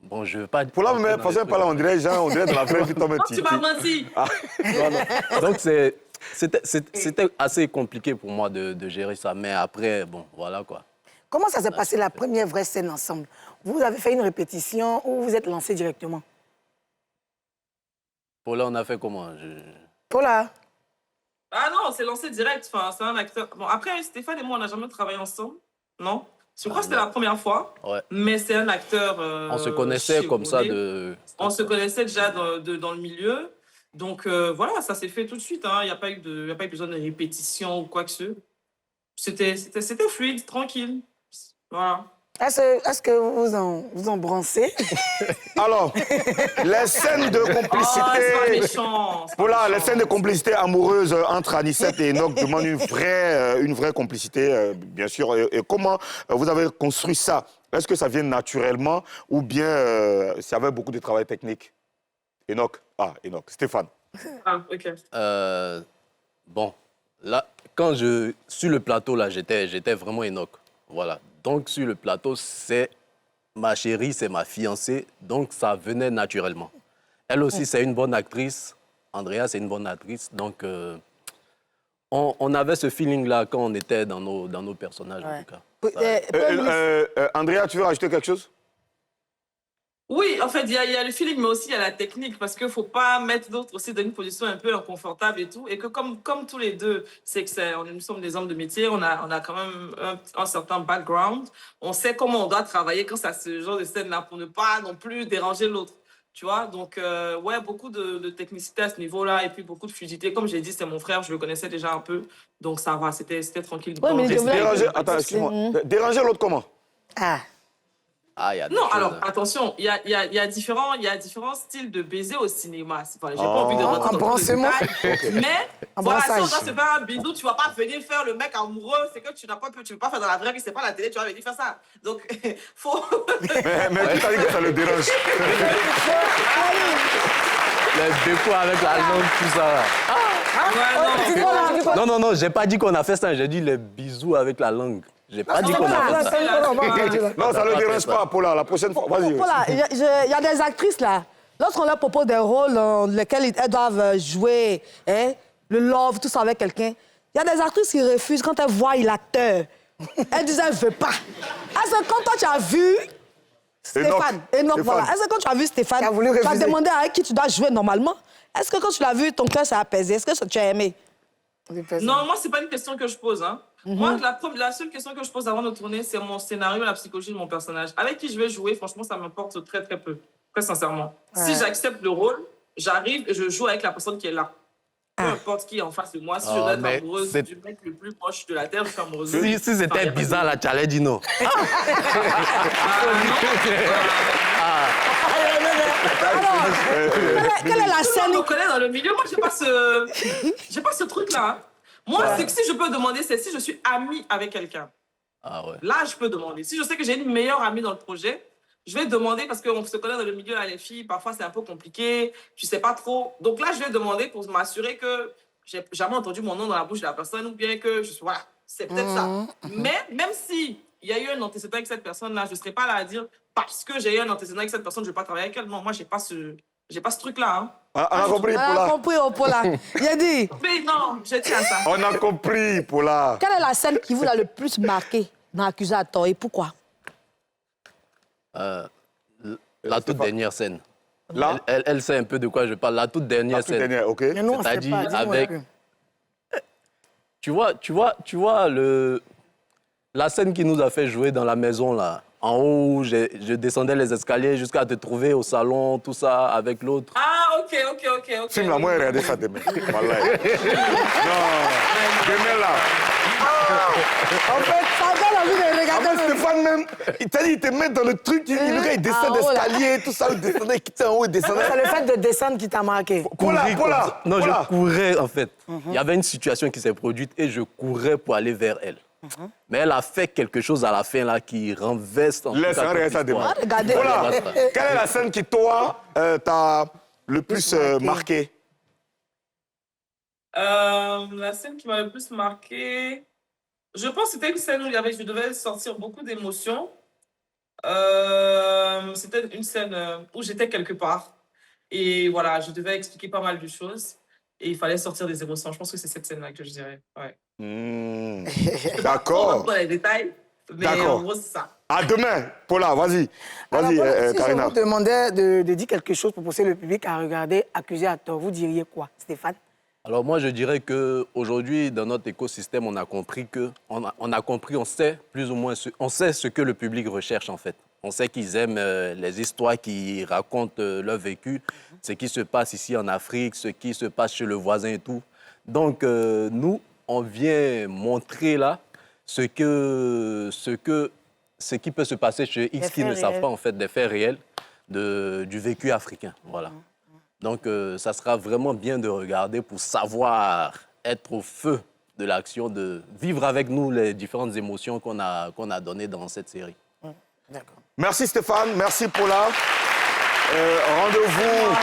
Bon, je veux pas... Pour là, mais façon pas là, on dirait de la vraie vie, tu m'as menti. Donc, c'était assez compliqué pour moi de gérer ça. Mais après, bon, voilà quoi. Comment ça s'est passé la première vraie scène ensemble? Vous avez fait une répétition ou vous êtes lancé directement? Paula, on a fait comment? Paula? Ah non, c'est lancé direct. Enfin, c'est un acteur. Bon, après, Stéphane et moi, on n'a jamais travaillé ensemble. Non? Je crois que c'était la première fois. Ouais. Mais c'est un acteur. On se connaissait comme ça On se connaissait déjà dans le milieu. Donc voilà, ça s'est fait tout de suite. Il n'y a pas eu besoin de répétition ou quoi que ce soit. C'était fluide, tranquille. Voilà. Est-ce que vous en brancez? Alors, les scènes de complicité... Oh, c'est pas méchant. Voilà, les scènes de complicité amoureuse entre Anicette et Enoch demandent une vraie complicité, bien sûr. Et comment vous avez construit ça? Est-ce que ça vient naturellement ou bien ça avait beaucoup de travail technique? Enoch. Stéphane. Ah, OK. Bon, là, sur le plateau, là, j'étais vraiment Enoch. Voilà. Donc, sur le plateau, c'est ma chérie, c'est ma fiancée. Donc, ça venait naturellement. Elle aussi, c'est une bonne actrice. Andrea, c'est une bonne actrice. Donc, on avait ce feeling-là quand on était dans nos personnages, en tout cas. Andrea, tu veux rajouter quelque chose? Oui, en fait, il y a le feeling, mais aussi il y a la technique, parce qu'il ne faut pas mettre d'autres aussi dans une position un peu inconfortable et tout. Et que comme tous les deux, nous sommes des hommes de métier, on a quand même un certain background. On sait comment on doit travailler quand ça ce genre de scène-là pour ne pas non plus déranger l'autre. Tu vois, donc, ouais, beaucoup de technicité à ce niveau-là et puis beaucoup de fluidité. Comme j'ai dit, c'est mon frère, je le connaissais déjà un peu. Donc, ça va, c'était tranquille. Ouais, mais attends, excuse-moi. Déranger l'autre comment? Non, alors, attention, il y a différents styles de baiser au cinéma. J'ai pas envie de rentrer dans les détails. Mais, voilà, si on doit se faire un bisou, tu vas pas venir faire le mec amoureux. C'est que tu veux pas faire dans la vraie vie, c'est pas la télé, tu vas venir faire ça. Donc, faut... mais qui t'a dit que ça le dérange? Les défauts avec la langue, tout ça. Non, j'ai pas dit qu'on a fait ça, j'ai dit les bisous avec la langue. J'ai pas dit qu'on a fait ça. Non, ça ne le dérange pas, Paula. La prochaine fois, vas-y. Paula, il y a des actrices, là. Lorsqu'on leur propose des rôles dans lesquels elles doivent jouer, le love, tout ça avec quelqu'un, il y a des actrices qui refusent quand elles voient l'acteur Elle disait, elle ne veut pas. Est-ce que quand toi, tu as vu Stéphane, Enoch, voilà. Est-ce que quand tu as vu Stéphane, tu as demandé à qui tu dois jouer normalement? Est-ce que quand tu l'as vu, ton cœur s'est apaisé? Est-ce que tu as aimé? Non, moi, ce n'est pas une question que je pose. Hein. Moi, la seule question que je pose avant de tourner, c'est mon scénario, la psychologie de mon personnage. Avec qui je vais jouer, franchement, ça m'importe très, très peu. Très sincèrement. Ouais. Si j'accepte le rôle, j'arrive et je joue avec la personne qui est là. Peu importe qui est en face de moi. Si je dois être amoureuse du mec le plus proche de la Terre, je suis amoureuse. Si c'était bizarre, là, tu allais dire non. Quelle est la scène? On me connaît dans le milieu. Moi, j'ai pas ce truc-là. Hein. Moi, c'est que si je peux demander, c'est si je suis amie avec quelqu'un. Ah ouais. Là, je peux demander. Si je sais que j'ai une meilleure amie dans le projet, je vais demander parce qu'on se connaît dans le milieu, là, les filles, parfois c'est un peu compliqué, tu sais pas trop. Donc là, je vais demander pour m'assurer que j'ai jamais entendu mon nom dans la bouche de la personne ou bien que je suis, voilà, c'est peut-être ça. Mais même si il y a eu un antécédent avec cette personne-là, je ne serai pas là à dire parce que j'ai eu un antécédent avec cette personne, je ne vais pas travailler avec elle. Non, moi, j'ai pas ce truc-là. Hein. On a compris, Paula. On a compris, Paula. Il a dit. Mais non, je tiens à ça. On a compris, Paula. Quelle est la scène qui vous a le plus marqué dans Accusé à tort et pourquoi? La toute dernière scène. Là? Elle sait un peu de quoi je parle. La toute dernière scène. Dernière, ok. C'est-à-dire avec... Tu vois la scène qui nous a fait jouer dans la maison, là. En haut, où je descendais les escaliers jusqu'à te trouver au salon, tout ça, avec l'autre. Ah, ok. Filme-la, moi, regardez ça demain. Voilà. Non, demain, là. En fait, ça donne envie de regarder. Stéphane, même, il te met dans le truc, il descend d'escalier, tout ça, il descendait, il quittait en haut, il descendait. C'est le fait de descendre qui t'a marqué. Paula. Non, je courais, en fait. Il y avait une situation qui s'est produite et je courais pour aller vers elle. Mais elle a fait quelque chose à la fin là qui renverse en Laisse, regarde ça demain. Voilà. Quelle est la scène qui, toi, t'a le plus marqué? La scène qui m'a le plus marqué, je pense que c'était une scène où je devais sortir beaucoup d'émotions. C'était une scène où j'étais quelque part. Et voilà, je devais expliquer pas mal de choses. Et il fallait sortir des émotions. Je pense que c'est cette scène-là que je dirais. Ouais. D'accord. Pas les détails, mais en gros, c'est ça. À demain, Paula, vas-y. Vas-y, si Karina. je vous demandais de dire quelque chose pour pousser le public à regarder Accusé à tort, vous diriez quoi, Stéphane? Alors moi, je dirais qu'aujourd'hui, dans notre écosystème, on a compris on sait plus ou moins, on sait ce que le public recherche en fait. On sait qu'ils aiment les histoires qui racontent leur vécu, ce qui se passe ici en Afrique, ce qui se passe chez le voisin et tout. Donc nous, on vient montrer là ce qui peut se passer chez X qui ne savent pas en fait des faits réels du vécu africain. Voilà. Donc, ça sera vraiment bien de regarder pour savoir être au feu de l'action, de vivre avec nous les différentes émotions qu'on a données dans cette série. D'accord. Merci Stéphane, merci Paula. Rendez-vous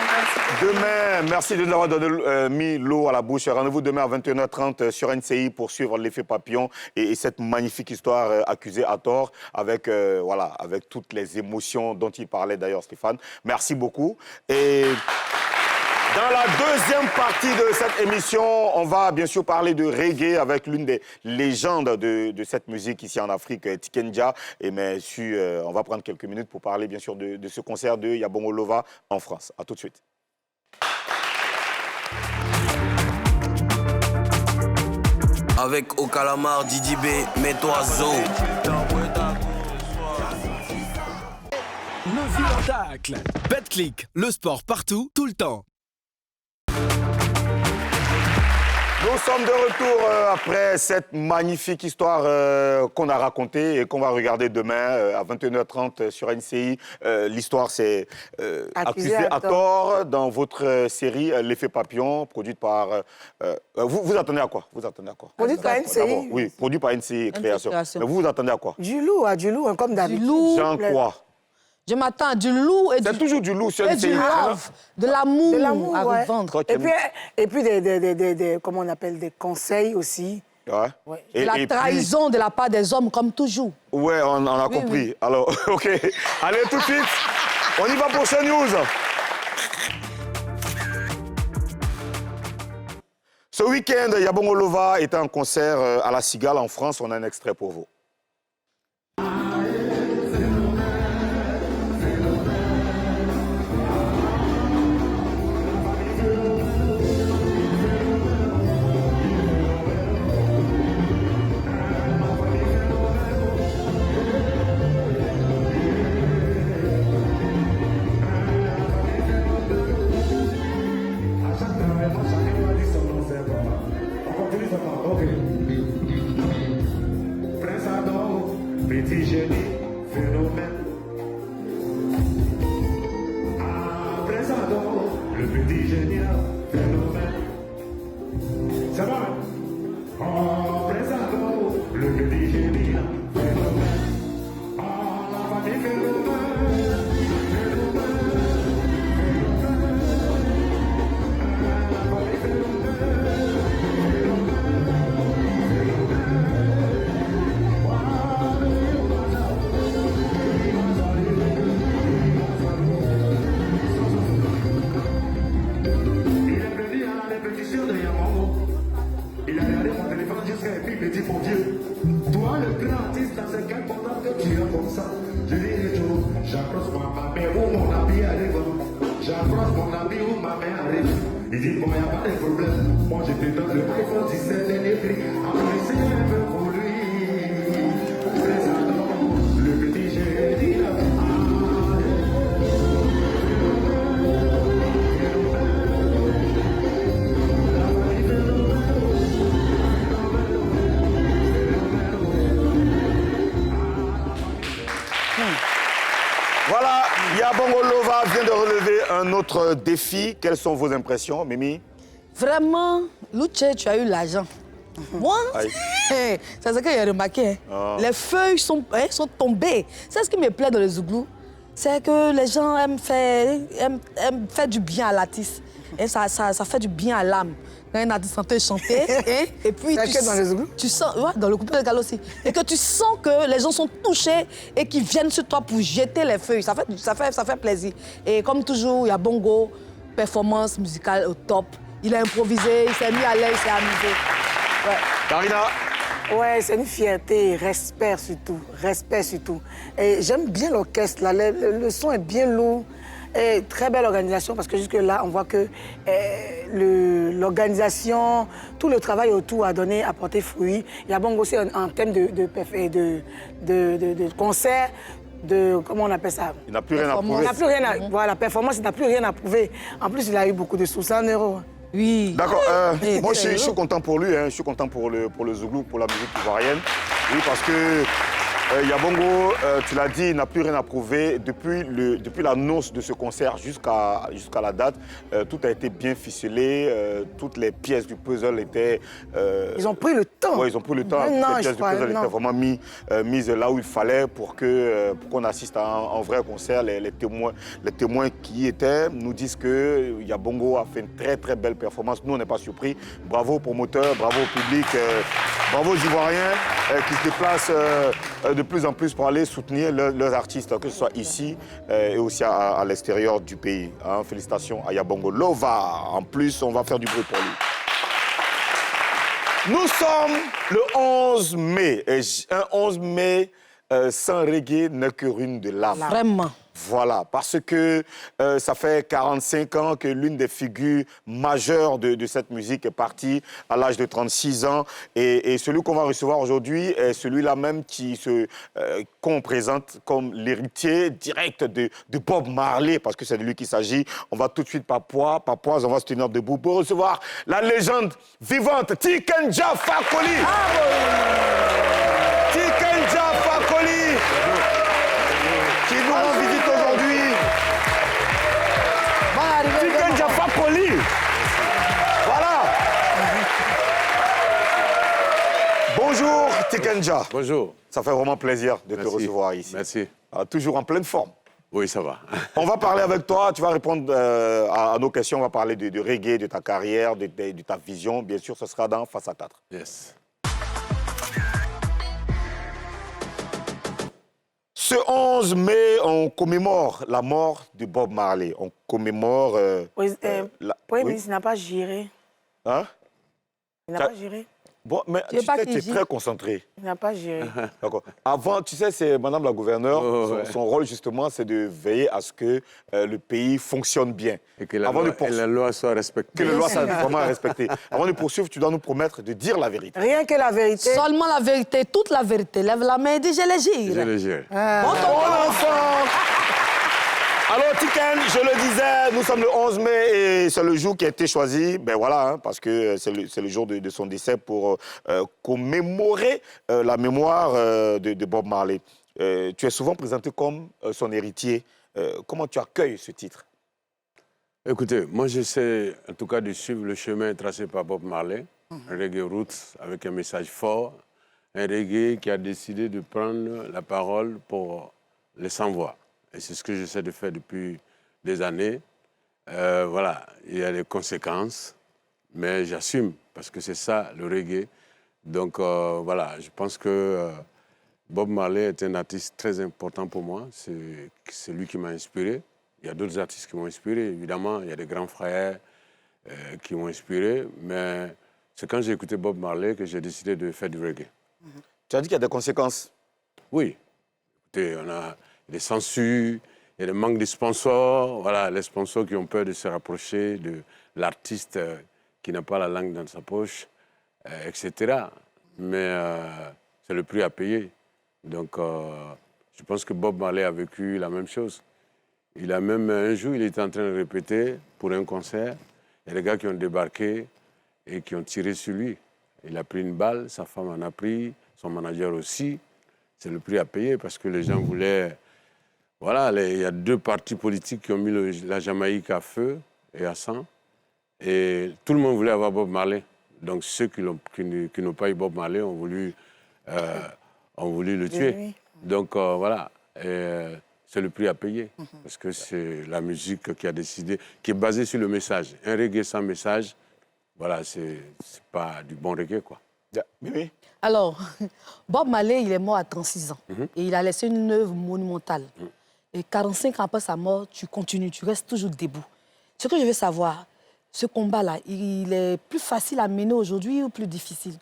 demain, merci de nous avoir mis l'eau à la bouche. Rendez-vous demain à 21h30 sur NCI pour suivre l'effet papillon et cette magnifique histoire Accusé à tort avec, avec toutes les émotions dont il parlait d'ailleurs Stéphane. Merci beaucoup. Et dans la deuxième partie de cette émission, on va bien sûr parler de reggae avec l'une des légendes de cette musique ici en Afrique, Tiken Jah. Mais on va prendre quelques minutes pour parler bien sûr de ce concert de Yabongo Lova en France. A tout de suite. Avec Okalamar, Didi B, mets-toi Zo. Le vieux tacle. BetClick, le sport partout, tout le temps. Nous sommes de retour après cette magnifique histoire qu'on a racontée et qu'on va regarder demain à 21h30 sur NCI. L'histoire, c'est Accusé à tort dans votre série L'Effet Papillon, produite par... vous attendez à quoi? Produite par NCI. Oui, produit par NCI Création. Mais vous attendez à quoi? Du lourd, comme d'habitude. Jean quoi? Je m'attends à du loup et c'est toujours du loup sur et du love, de l'amour à revendre. Et puis des comment on appelle, des conseils aussi. Ouais. Et la trahison de la part des hommes, comme toujours. Ouais, on a compris. Oui. Alors, OK. Allez, tout de suite, on y va pour CNews. Ce week-end, Yabongo Lova était en concert à La Cigale en France. On a un extrait pour vous. le petit génial phénomène. Ça va, hein? En présent, le petit génial phénomène. En la famille phénomène. Il a regardé mon téléphone jusqu'à et puis il me dit, mon Dieu, toi le grand artiste, c'est quel pendant que tu es comme ça. Je lui ai dit, j'approche ma main où mon ami arrive. J'approche mon ami où ma main arrive. Il dit, bon, il n'y a pas de problème. Moi, je te donne le iPhone 17 dernier prix. Après, c'est un peu pour lui. Présentement, le petit génie. Voilà, Yabongo Lova vient de relever un autre défi. Quelles sont vos impressions, Mimi? Vraiment, Luce, tu as eu l'argent. Moi, c'est ce que j'ai remarqué. Les feuilles sont tombées. C'est ce qui me plaît dans le Zouglou. C'est que les gens aiment faire du bien à l'artiste. Et ça fait du bien à l'âme. Quand un artiste entend chanter, et puis tu sens, ouais, dans le couplet de Gallo aussi, et que tu sens que les gens sont touchés et qu'ils viennent sur toi pour jeter les feuilles. Ça fait plaisir. Et comme toujours, il y a Bongo, performance musicale au top. Il a improvisé, il s'est mis à l'aise, il s'est amusé. Ouais. Karina? Ouais, c'est une fierté, respect surtout. Et j'aime bien l'orchestre, là. Le son est bien lourd. Et très belle organisation parce que jusque-là, on voit que l'organisation, tout le travail autour a porté fruit. Il y a bon aussi en termes de concert, comment on appelle ça? Il n'a plus rien à prouver. Il n'a plus rien à... Voilà, performance, il n'a plus rien à prouver. En plus, il a eu beaucoup de sous, 100 €. Oui. D'accord. Moi, je suis content pour lui. Hein. Je suis content pour le Zouglou, pour la musique ivoirienne. Oui, parce que Yabongo, tu l'as dit, il n'a plus rien à prouver. Depuis l'annonce de ce concert jusqu'à la date, tout a été bien ficelé. Toutes les pièces du puzzle étaient... Ils ont pris le temps. Oui, ils ont pris le temps. Les pièces du puzzle étaient vraiment mises là où il fallait pour qu'on assiste à un vrai concert. Les témoins qui y étaient nous disent que Yabongo a fait une très très belle performance. Nous, on n'est pas surpris. Bravo aux promoteurs, bravo au public, bravo aux Ivoiriens qui se déplacent de plus en plus pour aller soutenir leurs artistes, que ce soit ici et aussi à l'extérieur du pays. Hein. Félicitations à Yabongo Lova. En plus, on va faire du bruit pour lui. Nous sommes le 11 mai. Et un 11 mai sans reggae n'est que ruine de l'âme. Vraiment. Voilà, parce que ça fait 45 ans que l'une des figures majeures de cette musique est partie à l'âge de 36 ans. Et celui qu'on va recevoir aujourd'hui est celui-là même qu'on présente comme l'héritier direct de Bob Marley, parce que c'est de lui qu'il s'agit. On va tout de suite papoise, on va se tenir debout pour recevoir la légende vivante, Tikenja Fakoly. Tikenja Fakoly, qui nous rend visite aujourd'hui. Tikenja Fakoly. Voilà. Bonjour Tikenja. Bonjour. Ça fait vraiment plaisir de te recevoir ici. Merci. Toujours en pleine forme. Oui, ça va. On va parler avec toi, tu vas répondre à nos questions, on va parler de reggae, de ta carrière, de ta vision. Bien sûr, ce sera dans Face à 4. Yes. Ce 11 mai, on commémore la mort de Bob Marley. On commémore... Premier ministre, il n'a pas géré. Hein? Il n'a pas géré. Bon, mais tu sais, tu es très concentré. Il n'a pas géré. D'accord. Avant, tu sais, c'est Madame la gouverneure, son rôle, justement, c'est de veiller à ce que le pays fonctionne bien. Et que la loi soit respectée. Que la loi soit vraiment respectée. Avant de poursuivre, tu dois nous promettre de dire la vérité. Rien que la vérité. Seulement la vérité, toute la vérité. Lève la main et dis, je les gire. Je les gire. Bon enfant. Alors, Tiken, je le disais, nous sommes le 11 mai et c'est le jour qui a été choisi, ben voilà, hein, parce que c'est le jour de son décès pour commémorer la mémoire de Bob Marley. Tu es souvent présenté comme son héritier. Comment tu accueilles ce titre? Écoutez, moi j'essaie en tout cas de suivre le chemin tracé par Bob Marley, un reggae roots avec un message fort, un reggae qui a décidé de prendre la parole pour les sans-voix. Et c'est ce que j'essaie de faire depuis des années. Voilà, il y a des conséquences, mais j'assume parce que c'est ça le reggae. Donc voilà, je pense que Bob Marley est un artiste très important pour moi. C'est lui qui m'a inspiré. Il y a d'autres artistes qui m'ont inspiré, évidemment. Il y a des grands frères qui m'ont inspiré. Mais c'est quand j'ai écouté Bob Marley que j'ai décidé de faire du reggae. Tu as dit qu'il y a des conséquences? Oui. Écoutez, on a des censures, il y a des manques de sponsors. Voilà, les sponsors qui ont peur de se rapprocher de l'artiste qui n'a pas la langue dans sa poche, etc. Mais c'est le prix à payer. Donc, je pense que Bob Marley a vécu la même chose. Il a même, un jour, il était en train de répéter pour un concert. Il y a des gars qui ont débarqué et qui ont tiré sur lui. Il a pris une balle, sa femme en a pris, son manager aussi. C'est le prix à payer parce que les gens voulaient... Voilà, il y a deux partis politiques qui ont mis la Jamaïque à feu et à sang. Et tout le monde voulait avoir Bob Marley. Donc ceux qui n'ont pas eu Bob Marley ont voulu le tuer. Donc voilà. C'est le prix à payer, parce que c'est la musique qui a décidé, qui est basée sur le message. Un reggae sans message, voilà, c'est pas du bon reggae, quoi. Oui. Alors, Bob Marley, il est mort à 36 ans. Et il a laissé une œuvre monumentale. Et 45 ans après sa mort, tu continues, tu restes toujours debout. Ce que je veux savoir, ce combat-là, il est plus facile à mener aujourd'hui ou plus difficile?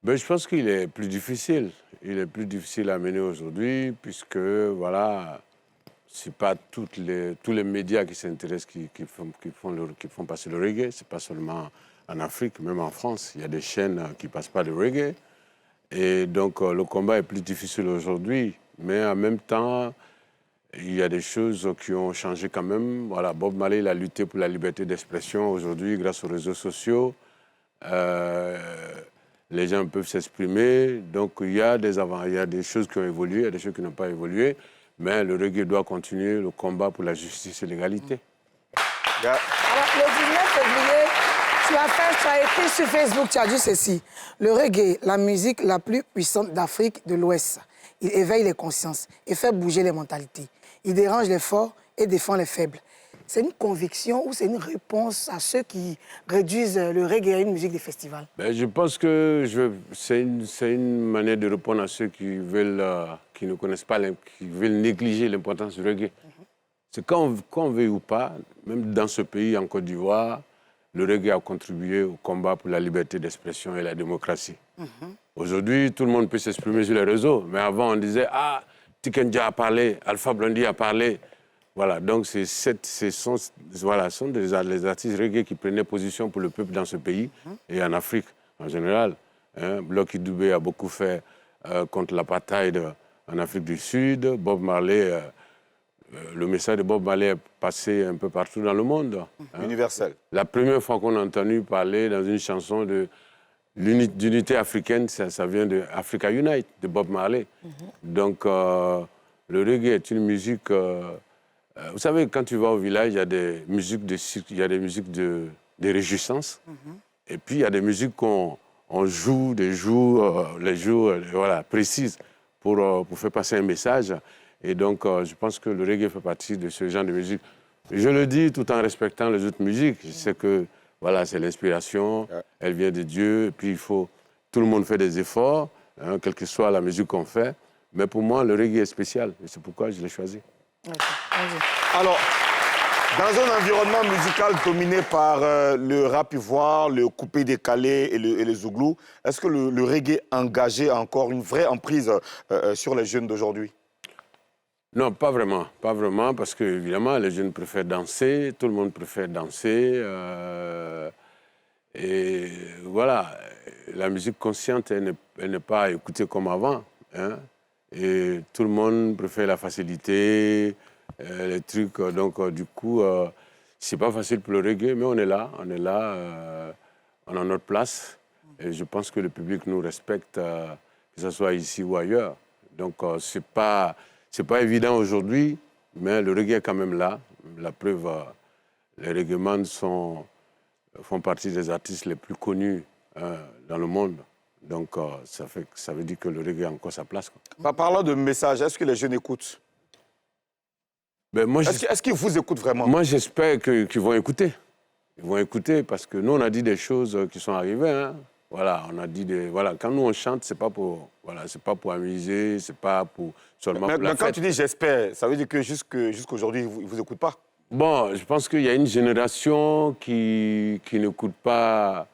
Ben, je pense qu'il est plus difficile. Il est plus difficile à mener aujourd'hui, puisque, voilà, ce n'est pas tous les médias qui s'intéressent, qui font passer le reggae. Ce n'est pas seulement en Afrique, même en France. Il y a des chaînes qui ne passent pas le reggae. Et donc, le combat est plus difficile aujourd'hui. Mais en même temps, il y a des choses qui ont changé quand même. Voilà, Bob Marley, il a lutté pour la liberté d'expression aujourd'hui grâce aux réseaux sociaux. Les gens peuvent s'exprimer, donc il y a des choses qui ont évolué, il y a des choses qui n'ont pas évolué, mais le reggae doit continuer le combat pour la justice et l'égalité. Alors, le 19 février, tu as écrit sur Facebook, tu as dit ceci. Le reggae, la musique la plus puissante d'Afrique de l'Ouest. Il éveille les consciences et fait bouger les mentalités. Il dérange les forts et défend les faibles. C'est une conviction ou c'est une réponse à ceux qui réduisent le reggae à une musique des festivals? Ben, je pense que c'est une manière de répondre à ceux qui ne connaissent pas, qui veulent négliger l'importance du reggae. C'est qu'on veuille ou pas, même dans ce pays, en Côte d'Ivoire, le reggae a contribué au combat pour la liberté d'expression et la démocratie. Aujourd'hui, tout le monde peut s'exprimer sur les réseaux, mais avant on disait « Ah, Tikenja a parlé, Alpha Blondy a parlé ». Voilà, donc ce sont les artistes reggae qui prenaient position pour le peuple dans ce pays et en Afrique en général. Lucky Dubé a beaucoup fait contre l'apartheid en Afrique du Sud. Bob Marley, le message de Bob Marley est passé un peu partout dans le monde. Universel. La première fois qu'on a entendu parler dans une chanson d'unité africaine, ça vient de Africa Unite, de Bob Marley. Donc le reggae est une musique... vous savez, quand tu vas au village, il y a des musiques de réjouissance. Et puis, il y a des musiques qu'on joue les jours voilà, précises pour faire passer un message. Et donc, je pense que le reggae fait partie de ce genre de musique. Je le dis tout en respectant les autres musiques. Je sais que voilà, c'est l'inspiration, elle vient de Dieu. Et puis, tout le monde fait des efforts, quelle que soit la musique qu'on fait. Mais pour moi, le reggae est spécial. Et c'est pourquoi je l'ai choisi. Alors, dans un environnement musical dominé par le rap ivoire, le coupé-décalé et le zouglou, est-ce que le reggae engagé a encore une vraie emprise sur les jeunes d'aujourd'hui? Non, pas vraiment. Pas vraiment, parce que, évidemment, les jeunes préfèrent danser, tout le monde préfère danser. Et voilà, la musique consciente, elle n'est pas écoutée comme avant. Et tout le monde préfère la facilité, les trucs. Donc, du coup, c'est pas facile pour le reggae, mais on est là, on a notre place. Et je pense que le public nous respecte, que ce soit ici ou ailleurs. Donc, c'est pas évident aujourd'hui, mais le reggae est quand même là. La preuve, les reggaemans font partie des artistes les plus connus dans le monde. Donc, ça veut dire que le reggae a encore sa place. Parlant de messages, est-ce que les jeunes écoutent? Est-ce qu'ils vous écoutent vraiment? Moi, j'espère qu'ils vont écouter. Ils vont écouter parce que nous, on a dit des choses qui sont arrivées. Hein. Voilà, on a dit quand nous, on chante, c'est pas pour amuser, c'est pas pour seulement pour la fête. Quand tu dis j'espère, ça veut dire que jusqu'aujourd'hui, ils ne vous écoutent pas? Bon, je pense qu'il y a une génération qui n'écoute pas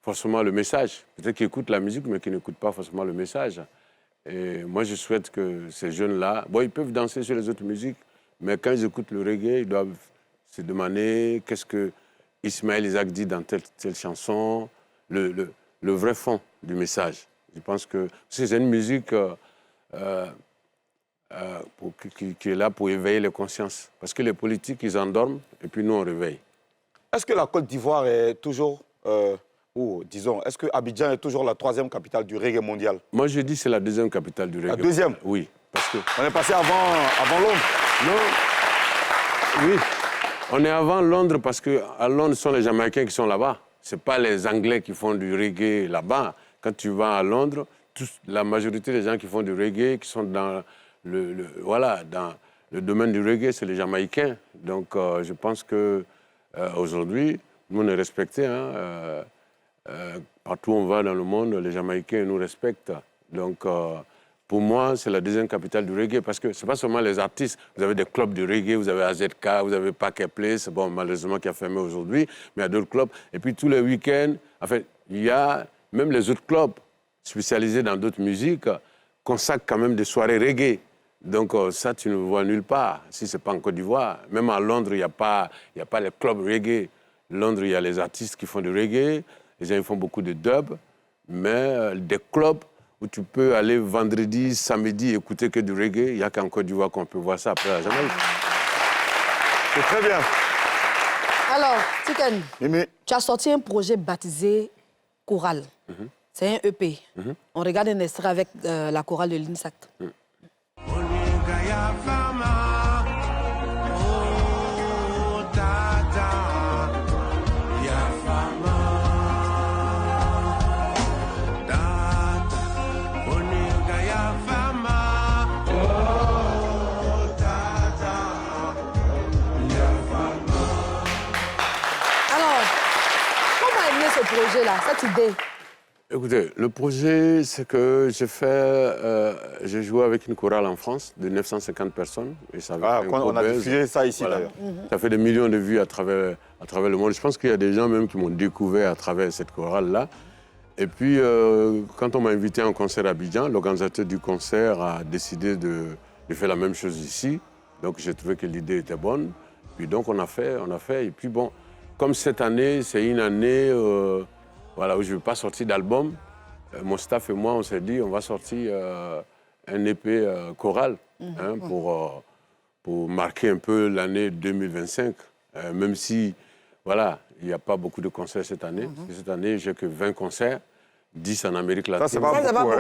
forcément le message. Peut-être qu'ils écoutent la musique, mais qui n'écoutent pas forcément le message. Et moi, je souhaite que ces jeunes-là, ils peuvent danser sur les autres musiques, mais quand ils écoutent le reggae, ils doivent se demander qu'est-ce que Ismaël Isaac dit dans telle chanson, le vrai fond du message. Je pense que c'est une musique qui est là pour éveiller les consciences. Parce que les politiques, ils endorment et puis nous, on réveille. Est-ce que la Côte d'Ivoire est toujours, est-ce que Abidjan est toujours la 3e capitale du reggae mondial? Moi, je dis que c'est la 2e capitale du reggae. La 2e? Oui. Parce que... On est passé avant Londres? Non. Oui. On est avant Londres parce qu'à Londres, ce sont les Jamaïcains qui sont là-bas. Ce n'est pas les Anglais qui font du reggae là-bas. Quand tu vas à Londres, la majorité des gens qui font du reggae, qui sont dans dans le domaine du reggae, c'est les Jamaïcains. Donc, je pense qu'aujourd'hui, nous, on est respectés. Hein. Partout où on va dans le monde, les Jamaïcains nous respectent. Donc, pour moi, c'est la 2e capitale du reggae parce que ce n'est pas seulement les artistes. Vous avez des clubs de reggae, vous avez AZK, vous avez Paquet Place, malheureusement qui a fermé aujourd'hui, mais il y a d'autres clubs. Et puis tous les week-ends, il y a même les autres clubs spécialisés dans d'autres musiques consacrent quand même des soirées reggae. Donc ça, tu ne le vois nulle part, si ce n'est pas en Côte d'Ivoire. Même à Londres, il n'y a pas les clubs reggae. Londres, il y a les artistes qui font du reggae, les gens ils font beaucoup de dub, mais des clubs où tu peux aller vendredi, samedi, écouter que du reggae. Il n'y a qu'en Côte d'Ivoire qu'on peut voir ça après la Jamaïque. C'est très bien. Alors, Tiken, tu as sorti un projet baptisé Chorale. C'est un EP. On regarde un extrait avec la chorale de l'INSAC. Projet-là, cette idée? Écoutez, le projet, c'est que j'ai joué avec une chorale en France de 950 personnes. Et ça on a diffusé ça ici, d'ailleurs. Ça fait des millions de vues à travers le monde. Je pense qu'il y a des gens même qui m'ont découvert à travers cette chorale-là. Et puis, quand on m'a invité à un concert à Abidjan, l'organisateur du concert a décidé de faire la même chose ici. Donc, j'ai trouvé que l'idée était bonne. Puis donc, on a fait. Et puis, bon... Comme cette année, c'est une année où je ne vais pas sortir d'album, mon staff et moi, on s'est dit on va sortir un EP choral pour marquer un peu l'année 2025. Même si, il n'y a pas beaucoup de concerts cette année. Cette année, j'ai que 20 concerts, 10 en Amérique latine. Ça, c'est pas beaucoup.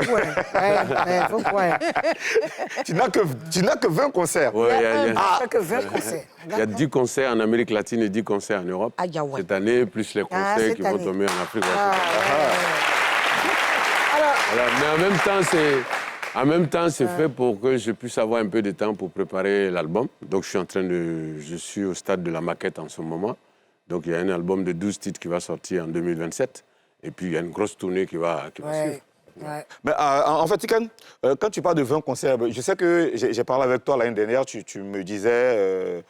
Tu n'as que 20 concerts. Ouais, que 20 concerts. Il y a 10 concerts en Amérique latine et 10 concerts en Europe. Cette année, plus les concerts qui vont tomber en Afrique. Mais en même temps, c'est fait pour que je puisse avoir un peu de temps pour préparer l'album. Donc, je suis au stade de la maquette en ce moment. Donc, il y a un album de 12 titres qui va sortir en 2027. Et puis, il y a une grosse tournée qui va suivre. Ouais. Mais en fait, Tiken, quand tu parles de 20 concerts, je sais que j'ai parlé avec toi l'année dernière, tu me disais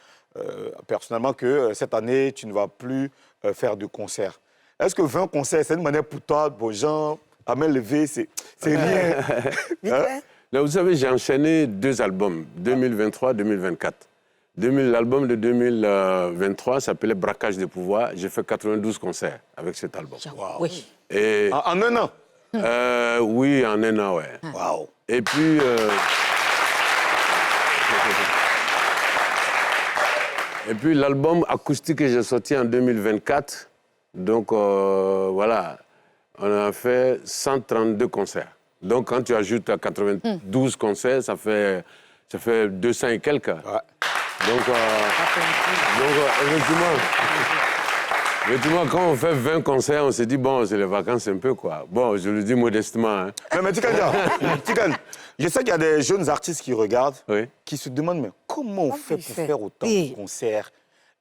personnellement que cette année, tu ne vas plus faire de concerts. Est-ce que 20 concerts, c'est une manière pour toi, pour gens, à main levée, c'est rien? Là, vous savez, j'ai enchaîné 2 albums, 2023-2024. L'album de 2023 s'appelait Braquage de pouvoir. J'ai fait 92 concerts avec cet album. Wow. Oui. Et, en un an? Oui, en un an, ouais. Wow. Et puis... Et puis l'album acoustique que j'ai sorti en 2024, donc on a fait 132 concerts. Donc quand tu ajoutes à 92 concerts, ça fait 200 et quelques. Ouais. Donc, effectivement, quand on fait 20 concerts, on se dit, bon, c'est les vacances un peu, quoi. Bon, je le dis modestement. Hein. Mais Tiken, je sais qu'il y a des jeunes artistes qui regardent, qui se demandent, mais comment on fait pour faire autant de concerts?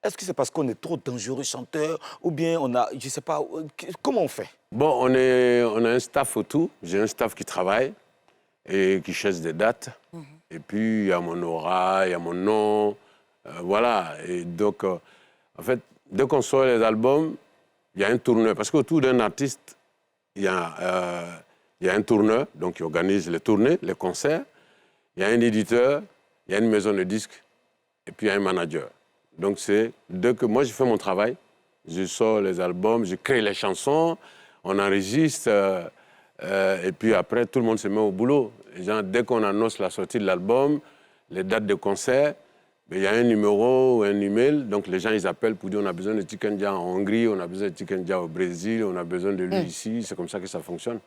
Est-ce que c'est parce qu'on est trop dangereux chanteur ou bien on a, je ne sais pas, comment on fait? Bon, on a un staff autour. J'ai un staff qui travaille et qui cherche des dates. Et puis, il y a mon aura, il y a mon nom. Voilà. Et donc, en fait, dès qu'on sort les albums, il y a un tourneur. Parce qu'autour d'un artiste, il y a un tourneur, donc qui organise les tournées, les concerts. Il y a un éditeur, il y a une maison de disques et puis il y a un manager. Donc, c'est dès que moi, je fais mon travail, je sors les albums, je crée les chansons, on enregistre, et puis après, tout le monde se met au boulot. Les gens, dès qu'on annonce la sortie de l'album, les dates de concert, il y a un numéro ou un email, donc les gens, ils appellent pour dire on a besoin de Tiken Jah en Hongrie, on a besoin de Tiken Jah au Brésil, on a besoin de lui ici, c'est comme ça que ça fonctionne.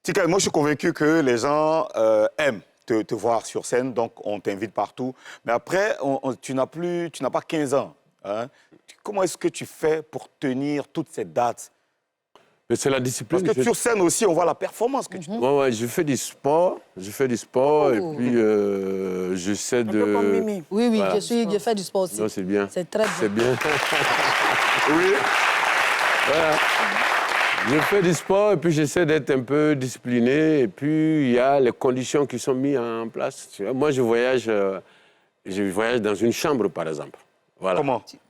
Tiken, moi, je suis convaincu que les gens aiment te voir sur scène, donc on t'invite partout. Mais après, tu n'as pas 15 ans. Hein? Comment est-ce que tu fais pour tenir toutes ces dates? Mais c'est la discipline. Parce que sur scène aussi, on voit la performance que tu fais. Ouais, je fais du sport. Et puis j'essaie de... Un peu comme Mimi. Oui, voilà. Je fais du sport aussi. Non, c'est bien. C'est très bien. C'est bien. Oui. Voilà. Je fais du sport et puis j'essaie d'être un peu discipliné. Et puis, il y a les conditions qui sont mises en place. Tu vois, moi, je voyage dans une chambre, par exemple. Voilà.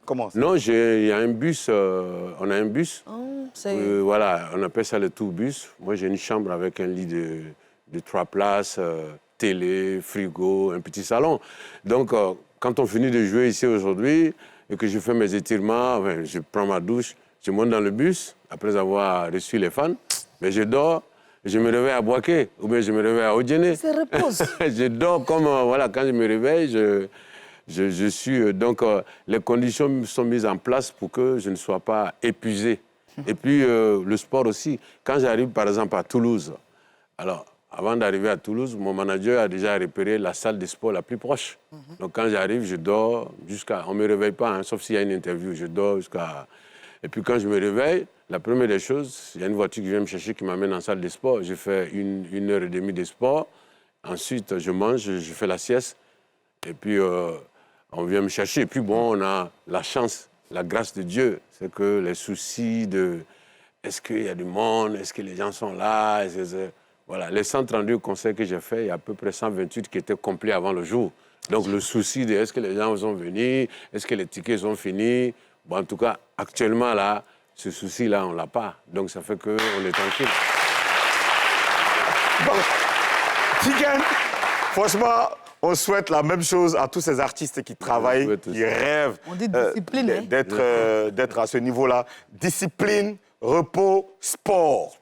Comment Non, il y a un bus. On a un bus. Voilà, on appelle ça le tourbus. Moi, j'ai une chambre avec un lit de 3 places, télé, frigo, un petit salon. Donc, quand on finit de jouer ici aujourd'hui et que je fais mes étirements, enfin, je prends ma douche, je monte dans le bus, après avoir reçu les fans, mais je dors, je me réveille à Boaké, ou bien je me réveille à Odiéné. C'est repose. Je dors comme, voilà, quand je me réveille, je suis... donc, les conditions sont mises en place pour que je ne sois pas épuisé. Et puis, le sport aussi. Quand j'arrive, par exemple, à Toulouse, alors, avant d'arriver à Toulouse, mon manager a déjà repéré la salle de sport la plus proche. Donc, quand j'arrive, je dors jusqu'à... On ne me réveille pas, hein, sauf s'il y a une interview. Je dors jusqu'à... Et puis quand je me réveille, la première des choses, il y a une voiture qui vient me chercher, qui m'amène en salle de sport. Je fais 1h30 de sport. Ensuite, je mange, je fais la sieste. Et puis, on vient me chercher. Et puis, bon, on a la chance, la grâce de Dieu. C'est que les soucis de... Est-ce qu'il y a du monde? Est-ce que les gens sont là? Voilà, les 132 concerts que j'ai faits, il y a à peu près 128 qui étaient complets avant le jour. Donc, le souci de est-ce que les gens sont venus? Est-ce que les tickets sont finis? Bon, en tout cas, actuellement, là, ce souci-là, on ne l'a pas. Donc, ça fait qu'on est tranquille. Bon, Tiken, franchement, on souhaite la même chose à tous ces artistes qui travaillent, qui rêvent d'être à ce niveau-là. Discipline, repos, sport.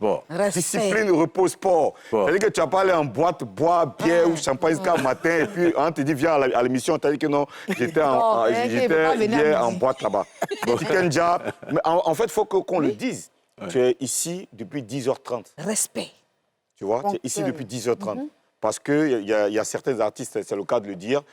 Discipline, repos, sport. C'est-à-dire que tu n'as pas allé en boîte, boire bière ou champagne jusqu'à matin et puis on te dit viens à l'émission, tu as dit que non, j'étais hier en boîte là-bas. Tiken Jah, en fait, il faut qu'on le dise. Tu es ici depuis 10h30. Respect. Tu vois, tu es ici depuis 10h30. Parce qu'il y a certains artistes, c'est le cas de le dire,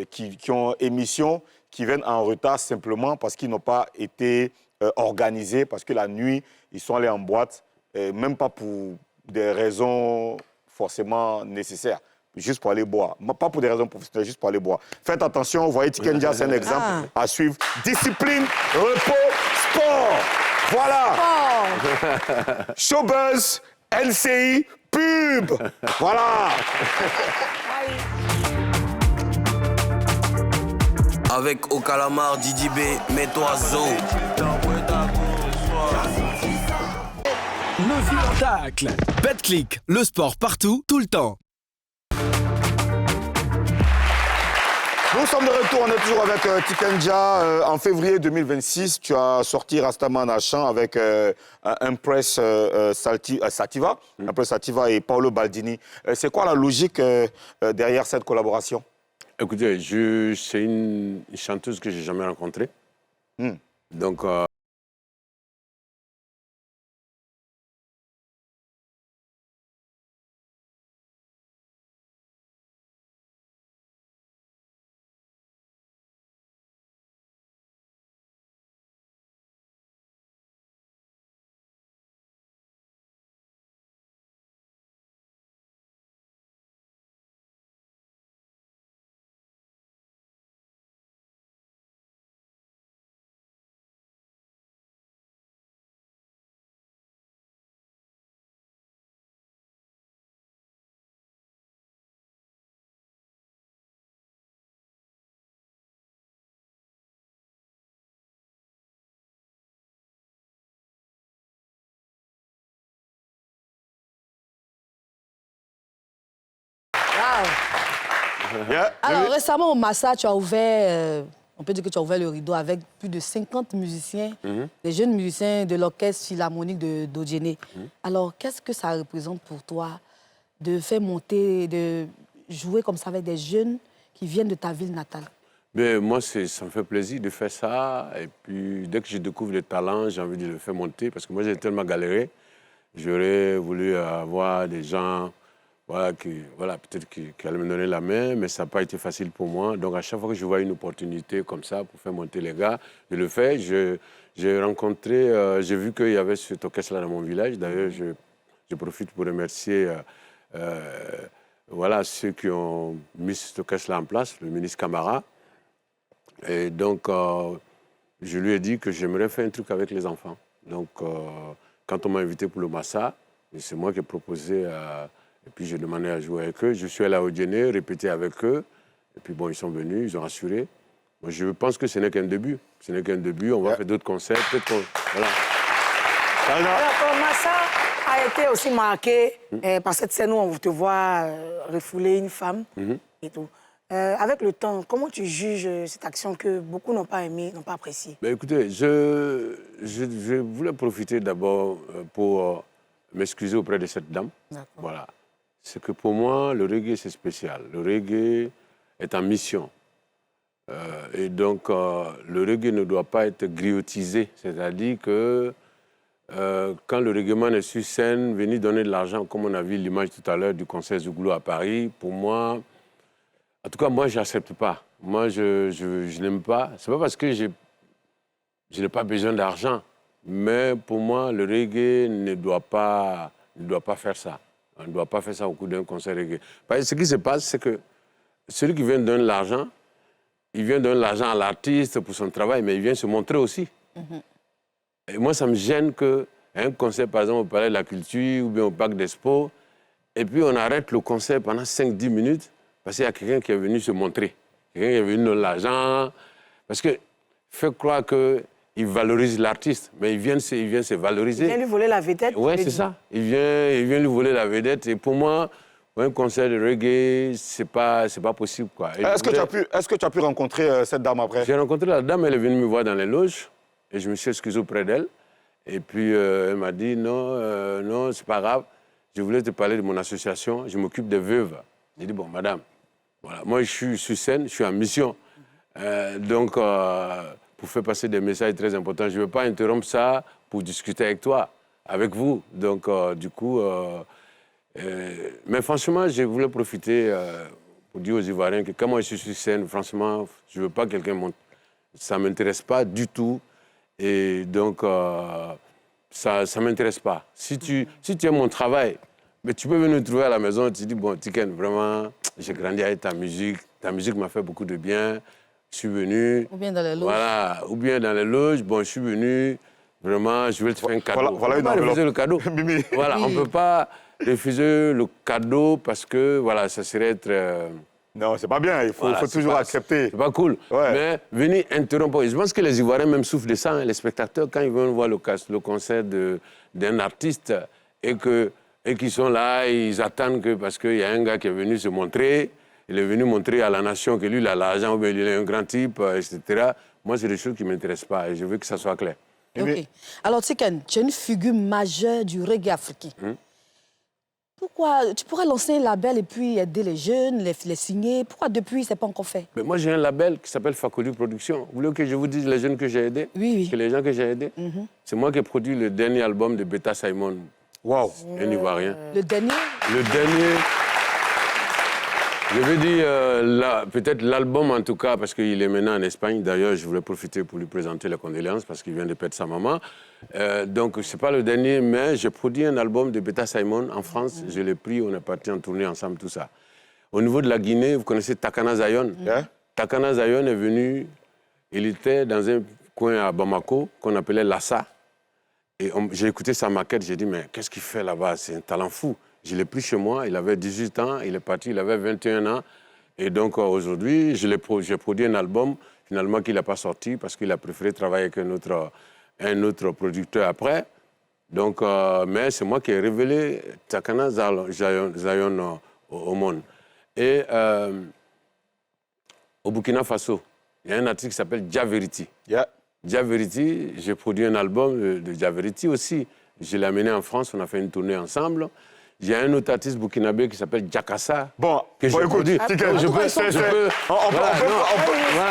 qui ont émission, qui viennent en retard simplement parce qu'ils n'ont pas été organisés, parce que la nuit, ils sont allés en boîte, même pas pour des raisons forcément nécessaires, juste pour aller boire. Pas pour des raisons professionnelles, juste pour aller boire. Faites attention, vous voyez, Tiken Jah, c'est un exemple à suivre. Discipline, repos, sport. Voilà. Showbuzz, LCI, pub. Voilà. Avec Okalamar, Didi B, mets-toi Zo. Le vilain tacle. BetClick, le sport partout, tout le temps. Nous sommes de retour, on est toujours avec Tiken Jah. En février 2026, tu as sorti Rastaman à chant avec Empress Sativa. Empress Sativa et Paolo Baldini. C'est quoi la logique derrière cette collaboration? Écoutez, c'est une chanteuse que je n'ai jamais rencontrée. Donc, Alors, récemment, au Massa, tu as ouvert, on peut dire que tu as ouvert le rideau avec plus de 50 musiciens, des jeunes musiciens de l'orchestre philharmonique d'Odjéné. Alors, qu'est-ce que ça représente pour toi de faire monter, de jouer comme ça avec des jeunes qui viennent de ta ville natale? Mais moi, ça me fait plaisir de faire ça. Et puis, dès que je découvre des talents, j'ai envie de le faire monter. Parce que moi, j'ai tellement galéré. J'aurais voulu avoir des gens peut-être qui allaient me donner la main, mais ça n'a pas été facile pour moi. Donc, à chaque fois que je vois une opportunité comme ça pour faire monter les gars, je le fais. J'ai rencontré, j'ai vu qu'il y avait cet orchestre-là dans mon village. D'ailleurs, je profite pour remercier ceux qui ont mis cet orchestre-là en place, le ministre Camara. Et donc, je lui ai dit que j'aimerais faire un truc avec les enfants. Donc, quand on m'a invité pour le Massa, c'est moi qui ai proposé, et puis j'ai demandé à jouer avec eux. Je suis allé à Odjéné, répéter avec eux. Et puis bon, ils sont venus, ils ont assuré. Moi, je pense que ce n'est qu'un début. Ce n'est qu'un début, on va faire d'autres concerts. Peut-être qu'on... Voilà. Alors, ton Massa a été aussi marqué par cette scène où on te voit refouler une femme et tout. Avec le temps, comment tu juges cette action que beaucoup n'ont pas aimée, n'ont pas appréciée? Écoutez, je voulais profiter d'abord pour m'excuser auprès de cette dame. Voilà. C'est que pour moi, le reggae, c'est spécial. Le reggae est en mission. Et donc, le reggae ne doit pas être griotisé. C'est-à-dire que quand le reggaeman est sur scène, venir donner de l'argent, comme on a vu l'image tout à l'heure du concert Zouglou à Paris, pour moi... En tout cas, moi, je n'accepte pas. Moi, je n'aime pas. Ce n'est pas parce que je n'ai pas besoin d'argent. Mais pour moi, le reggae ne doit pas faire ça. On ne doit pas faire ça au cours d'un concert reggae. Parce que ce qui se passe, c'est que celui qui vient donner l'argent, il vient donner l'argent à l'artiste pour son travail, mais il vient se montrer aussi. Et moi, ça me gêne qu'à un concert, par exemple, au Palais de la Culture ou bien au Parc d'Expo, et puis on arrête le concert pendant 5-10 minutes, parce qu'il y a quelqu'un qui est venu se montrer. Quelqu'un qui est venu donner l'argent. Parce que fait croire qu'il valorise l'artiste, mais il vient se valoriser. Il vient lui voler la vedette. Oui, c'est ça. Il vient lui voler la vedette. Et pour moi, un concert de reggae, c'est pas possible, quoi. Est-ce que tu as pu rencontrer cette dame après? J'ai rencontré la dame, elle est venue me voir dans les loges. Et je me suis excusé auprès d'elle. Et puis, elle m'a dit, non, c'est pas grave. Je voulais te parler de mon association. Je m'occupe des veuves. J'ai dit, bon, madame, voilà, moi, je suis sur scène, je suis en mission. Donc, pour faire passer des messages très importants, je ne veux pas interrompre ça pour discuter avec toi, avec vous. Donc, du coup... mais franchement, je voulais profiter pour dire aux Ivoiriens que quand moi, je suis sur scène, franchement, je ne veux pas que quelqu'un monte. Ça ne m'intéresse pas du tout. Et donc, ça ne m'intéresse pas. Si tu aimes mon travail... Mais tu peux venir me trouver à la maison et tu dis, bon, Tiken, vraiment, j'ai grandi avec ta musique m'a fait beaucoup de bien, je suis venu... Ou bien dans les loges. Voilà, ou bien dans les loges, bon, je suis venu, vraiment, je vais te faire un cadeau. Voilà on ne peut pas refuser le cadeau. Voilà, on ne peut pas refuser le cadeau parce que, voilà, ça serait être... Non, c'est pas bien, il faut toujours accepter. C'est pas cool. Ouais. Mais venir interrompre. Je pense que les Ivoiriens même souffrent de ça, hein, les spectateurs, quand ils vont voir le concert d'un artiste et qui sont là, ils attendent que, parce qu'il y a un gars qui est venu se montrer, il est venu montrer à la nation que lui, il a l'argent, ou bien il est un grand type, etc. Moi, c'est des choses qui ne m'intéressent pas et je veux que ça soit clair. OK. Alors, Tiken, tu es une figure majeure du reggae africain. Pourquoi tu pourrais lancer un label et puis aider les jeunes, les signer? Pourquoi depuis, ce n'est pas encore fait? Mais moi, j'ai un label qui s'appelle Fakoli Production. Vous voulez que je vous dise les jeunes que j'ai aidés? Oui. Que les gens que j'ai aidés? C'est moi qui ai produit le dernier album de Beta Simon. Wow, un Ivoirien. Le dernier? Le dernier. Je veux dire, peut-être l'album en tout cas, parce qu'il est maintenant en Espagne. D'ailleurs, je voulais profiter pour lui présenter les condoléances parce qu'il vient de perdre sa maman. Donc, ce n'est pas le dernier, mais j'ai produit un album de Beta Simon en France. Je l'ai pris, on est parti en tournée ensemble, tout ça. Au niveau de la Guinée, vous connaissez Takana Zion. Takana Zion est venu, il était dans un coin à Bamako qu'on appelait Lassa. Et j'ai écouté sa maquette, j'ai dit, mais qu'est-ce qu'il fait là-bas? C'est un talent fou. Je l'ai pris chez moi, il avait 18 ans, il est parti, il avait 21 ans. Et donc aujourd'hui, j'ai produit un album, finalement, qu'il n'a pas sorti parce qu'il a préféré travailler avec un autre producteur après. Donc, mais c'est moi qui ai révélé Takana Zion au monde. Et au Burkina Faso, il y a un artiste qui s'appelle Javerity. Javerity, j'ai produit un album de Javerity aussi. Je l'ai amené en France, on a fait une tournée ensemble. Il y a un autre artiste burkinabé qui s'appelle Jakassa. Bon, écoute, voilà,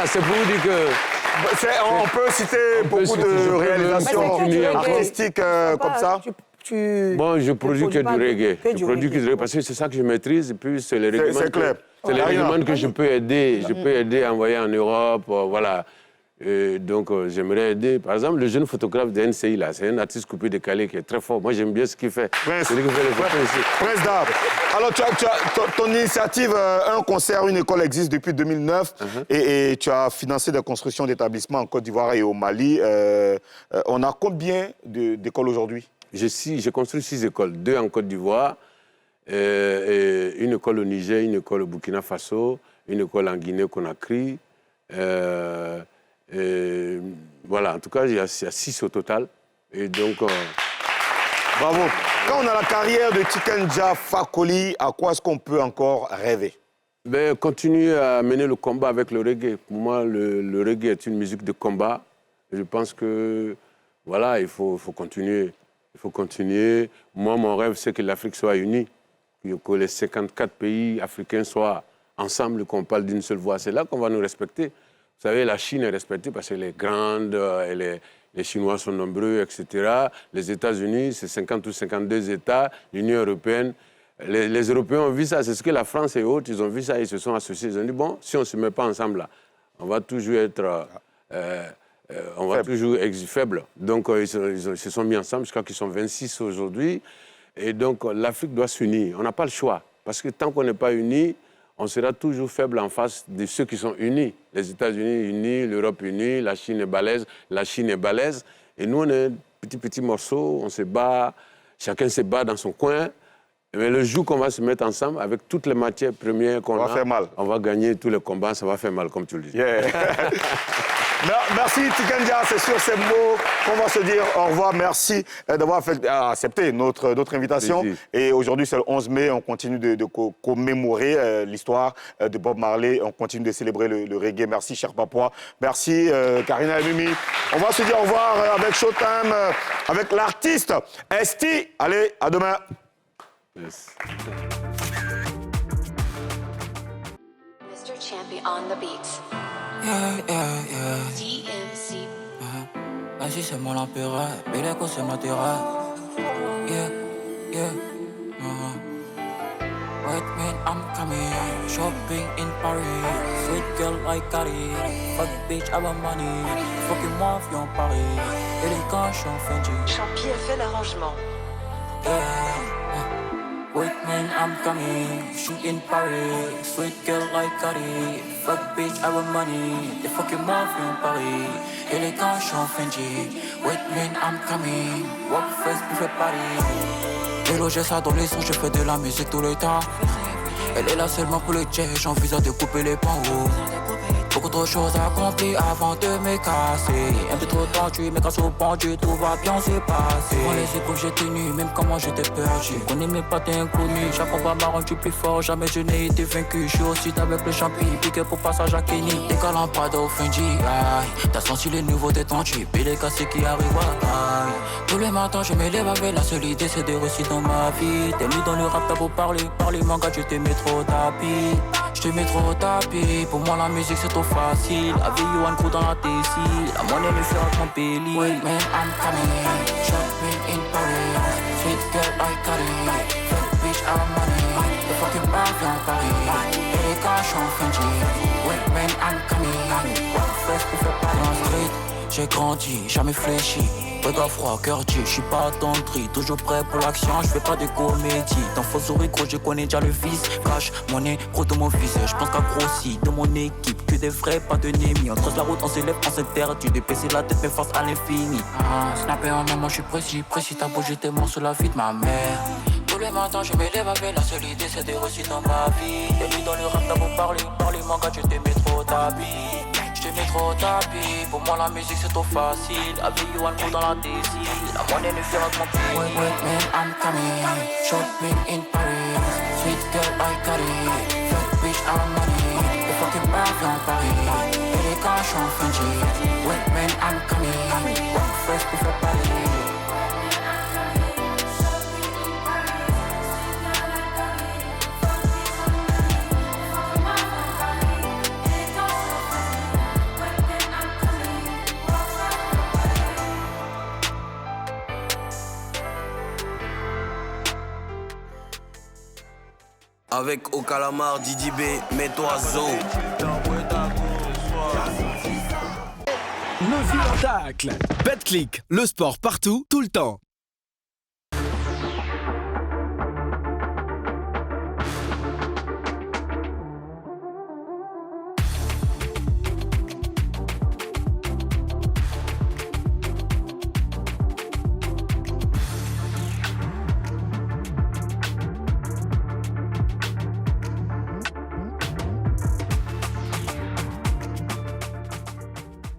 c'est pour vous dire que... On peut citer beaucoup de réalisations artistiques comme ça. Bon, je produis que du reggae. Je produis que du reggae parce que c'est ça que je maîtrise. Et puis, c'est les règlements. C'est clair. C'est les règlements que je peux aider. Je peux aider à envoyer en Europe. Voilà. Et donc, j'aimerais aider. Par exemple, le jeune photographe de NCI, là, c'est un artiste coupé-décalé qui est très fort. Moi, j'aime bien ce qu'il fait. C'est lui qui fait les photos ici. Prince Dab. Alors, ton initiative, un concert, une école existe depuis 2009 et tu as financé des constructions d'établissements en Côte d'Ivoire et au Mali. On a combien d'écoles aujourd'hui? J'ai construit 6 écoles, 2 en Côte d'Ivoire, une école au Niger, une école au Burkina Faso, une école en Guinée-Conakry. Voilà, en tout cas, il y a 6 au total. Et donc... Bravo. Quand on a la carrière de Tiken Jah Fakoly, à quoi est-ce qu'on peut encore rêver? Continuer à mener le combat avec le reggae. Pour moi, le reggae est une musique de combat. Je pense que, voilà, il faut continuer. Il faut continuer. Moi, mon rêve, c'est que l'Afrique soit unie, que les 54 pays africains soient ensemble, qu'on parle d'une seule voix. C'est là qu'on va nous respecter. Vous savez, la Chine est respectée parce qu'elle est grande, les Chinois sont nombreux, etc. Les États-Unis, c'est 50 ou 52 États. L'Union européenne, les Européens ont vu ça. C'est ce que la France et autres, ils ont vu ça, ils se sont associés. Ils ont dit, bon, si on ne se met pas ensemble là, on va toujours être... on va toujours être faible. Donc, ils se sont mis ensemble. Je crois qu'ils sont 26 aujourd'hui. Et donc, l'Afrique doit s'unir. On n'a pas le choix. Parce que tant qu'on n'est pas unis, on sera toujours faible en face de ceux qui sont unis. Les États-Unis unis, l'Europe unie, la Chine est balèze, la Chine est balèze. Et nous, on est petits morceaux, on se bat, chacun se bat dans son coin. Mais le jour qu'on va se mettre ensemble, avec toutes les matières premières qu'on a, faire mal. On va gagner tous les combats, ça va faire mal, comme tu le dis. Merci Tiken Jah, c'est sur ces mots qu'on va se dire au revoir. Merci d'avoir accepté notre invitation. Et aujourd'hui, c'est le 11 mai, on continue de commémorer l'histoire de Bob Marley. On continue de célébrer le reggae. Merci, cher Papois. Merci, Karina et Mimi. On va se dire au revoir avec Showtime, avec l'artiste Esti. Allez, à demain. Yes. Mr. Champion on the beat. DMC. Vas-y, c'est moi l'empereur, Beleko c'est ma terreur. Wait, man, I'm coming. Shopping in Paris. Sweet girl like Carrie. Fuck bitch, I want money. Fucking moi, viens en Paris. Élégant, je suis en Fendi. Champi a fait l'arrangement. Wait, man, I'm coming. Shoot in Paris. Sweet girl like Carrie. Fuck bitch, I want money. Des fucking moi, viens en Paris. Élégant, je suis en Fendi. Wait, man, I'm coming. Walk first, puis fais Paris. Hello, j'ai ça dans les sons, je fais de la musique tout le temps. Elle est là seulement pour le jet, j'envisage de couper les pans hauts. Beaucoup trop de choses accomplies avant de me casser. Un peu trop tendu, mais grâce au pendu, tout va bien se passer. Moi les épaules j'ai tenu, même comment j'étais perdu. On n'aimait pas t'es inconnu, chaque combat m'a rendu plus fort. Jamais je n'ai été vaincu, je suis aussi avec le champi. Piqué pour passage à Kenny, décalant pas d'Offendi. T'as senti les nouveaux détendus, puis les cassés qui arrivent, aïe. Tous les matins je me lève avec la seule idée c'est de réussir dans ma vie. T'es mis dans le rap, t'as beau parler manga, je te mets trop au tapis. Je te mets trop au tapis, pour moi la musique c'est trop facile. Avec you un coup dans la tessie, la monnaie me fait être mon péli. Wait man, I'm coming, shopping in Paris. Sweet girl like Carrie, fuck bitch, I want money. The fucking bar vient en Paris, et les gars j'suis en Fendi. Wait man, I'm coming, what the fuck pour faire parler en street. J'ai grandi, jamais fléchi. Regard froid, cœur dur, j'suis pas attendri. Toujours prêt pour l'action, j'fais pas de comédie. Dans faux sourire gros, je connais déjà le vice. Cache mon nez, gros de mon visage. J'pense qu'à grossi de mon équipe. Que des vrais, pas de ennemis. On trace la route, on s'élève, on s'interdit. Dépaisser la tête, mais face à l'infini. Snapper en maman, j'suis précis. T'as bougé tes mains sur la vie de ma mère. Tous les matins, je me lève avec la seule idée, c'est de réussir dans ma vie. T'es mis dans le rap, t'as beau parler manga, je te mets trop au tapis. Je te mets trop au tapis, pour moi la musique c'est trop facile. Avec you un coup dans la tessie, la monnaie ne fait pas mon pays. Wait man, I'm coming, shopping in Paris. Sweet girl like Carrie, fuck I want money. The fucking parfum Paris. Et les cochons Frenchie. Wet men, I'm coming. Walk fresh before Paris. Avec Au Calamar, Didi B, mets-toi Zo. Le vieux tacle. Betclic, le sport partout, tout le temps.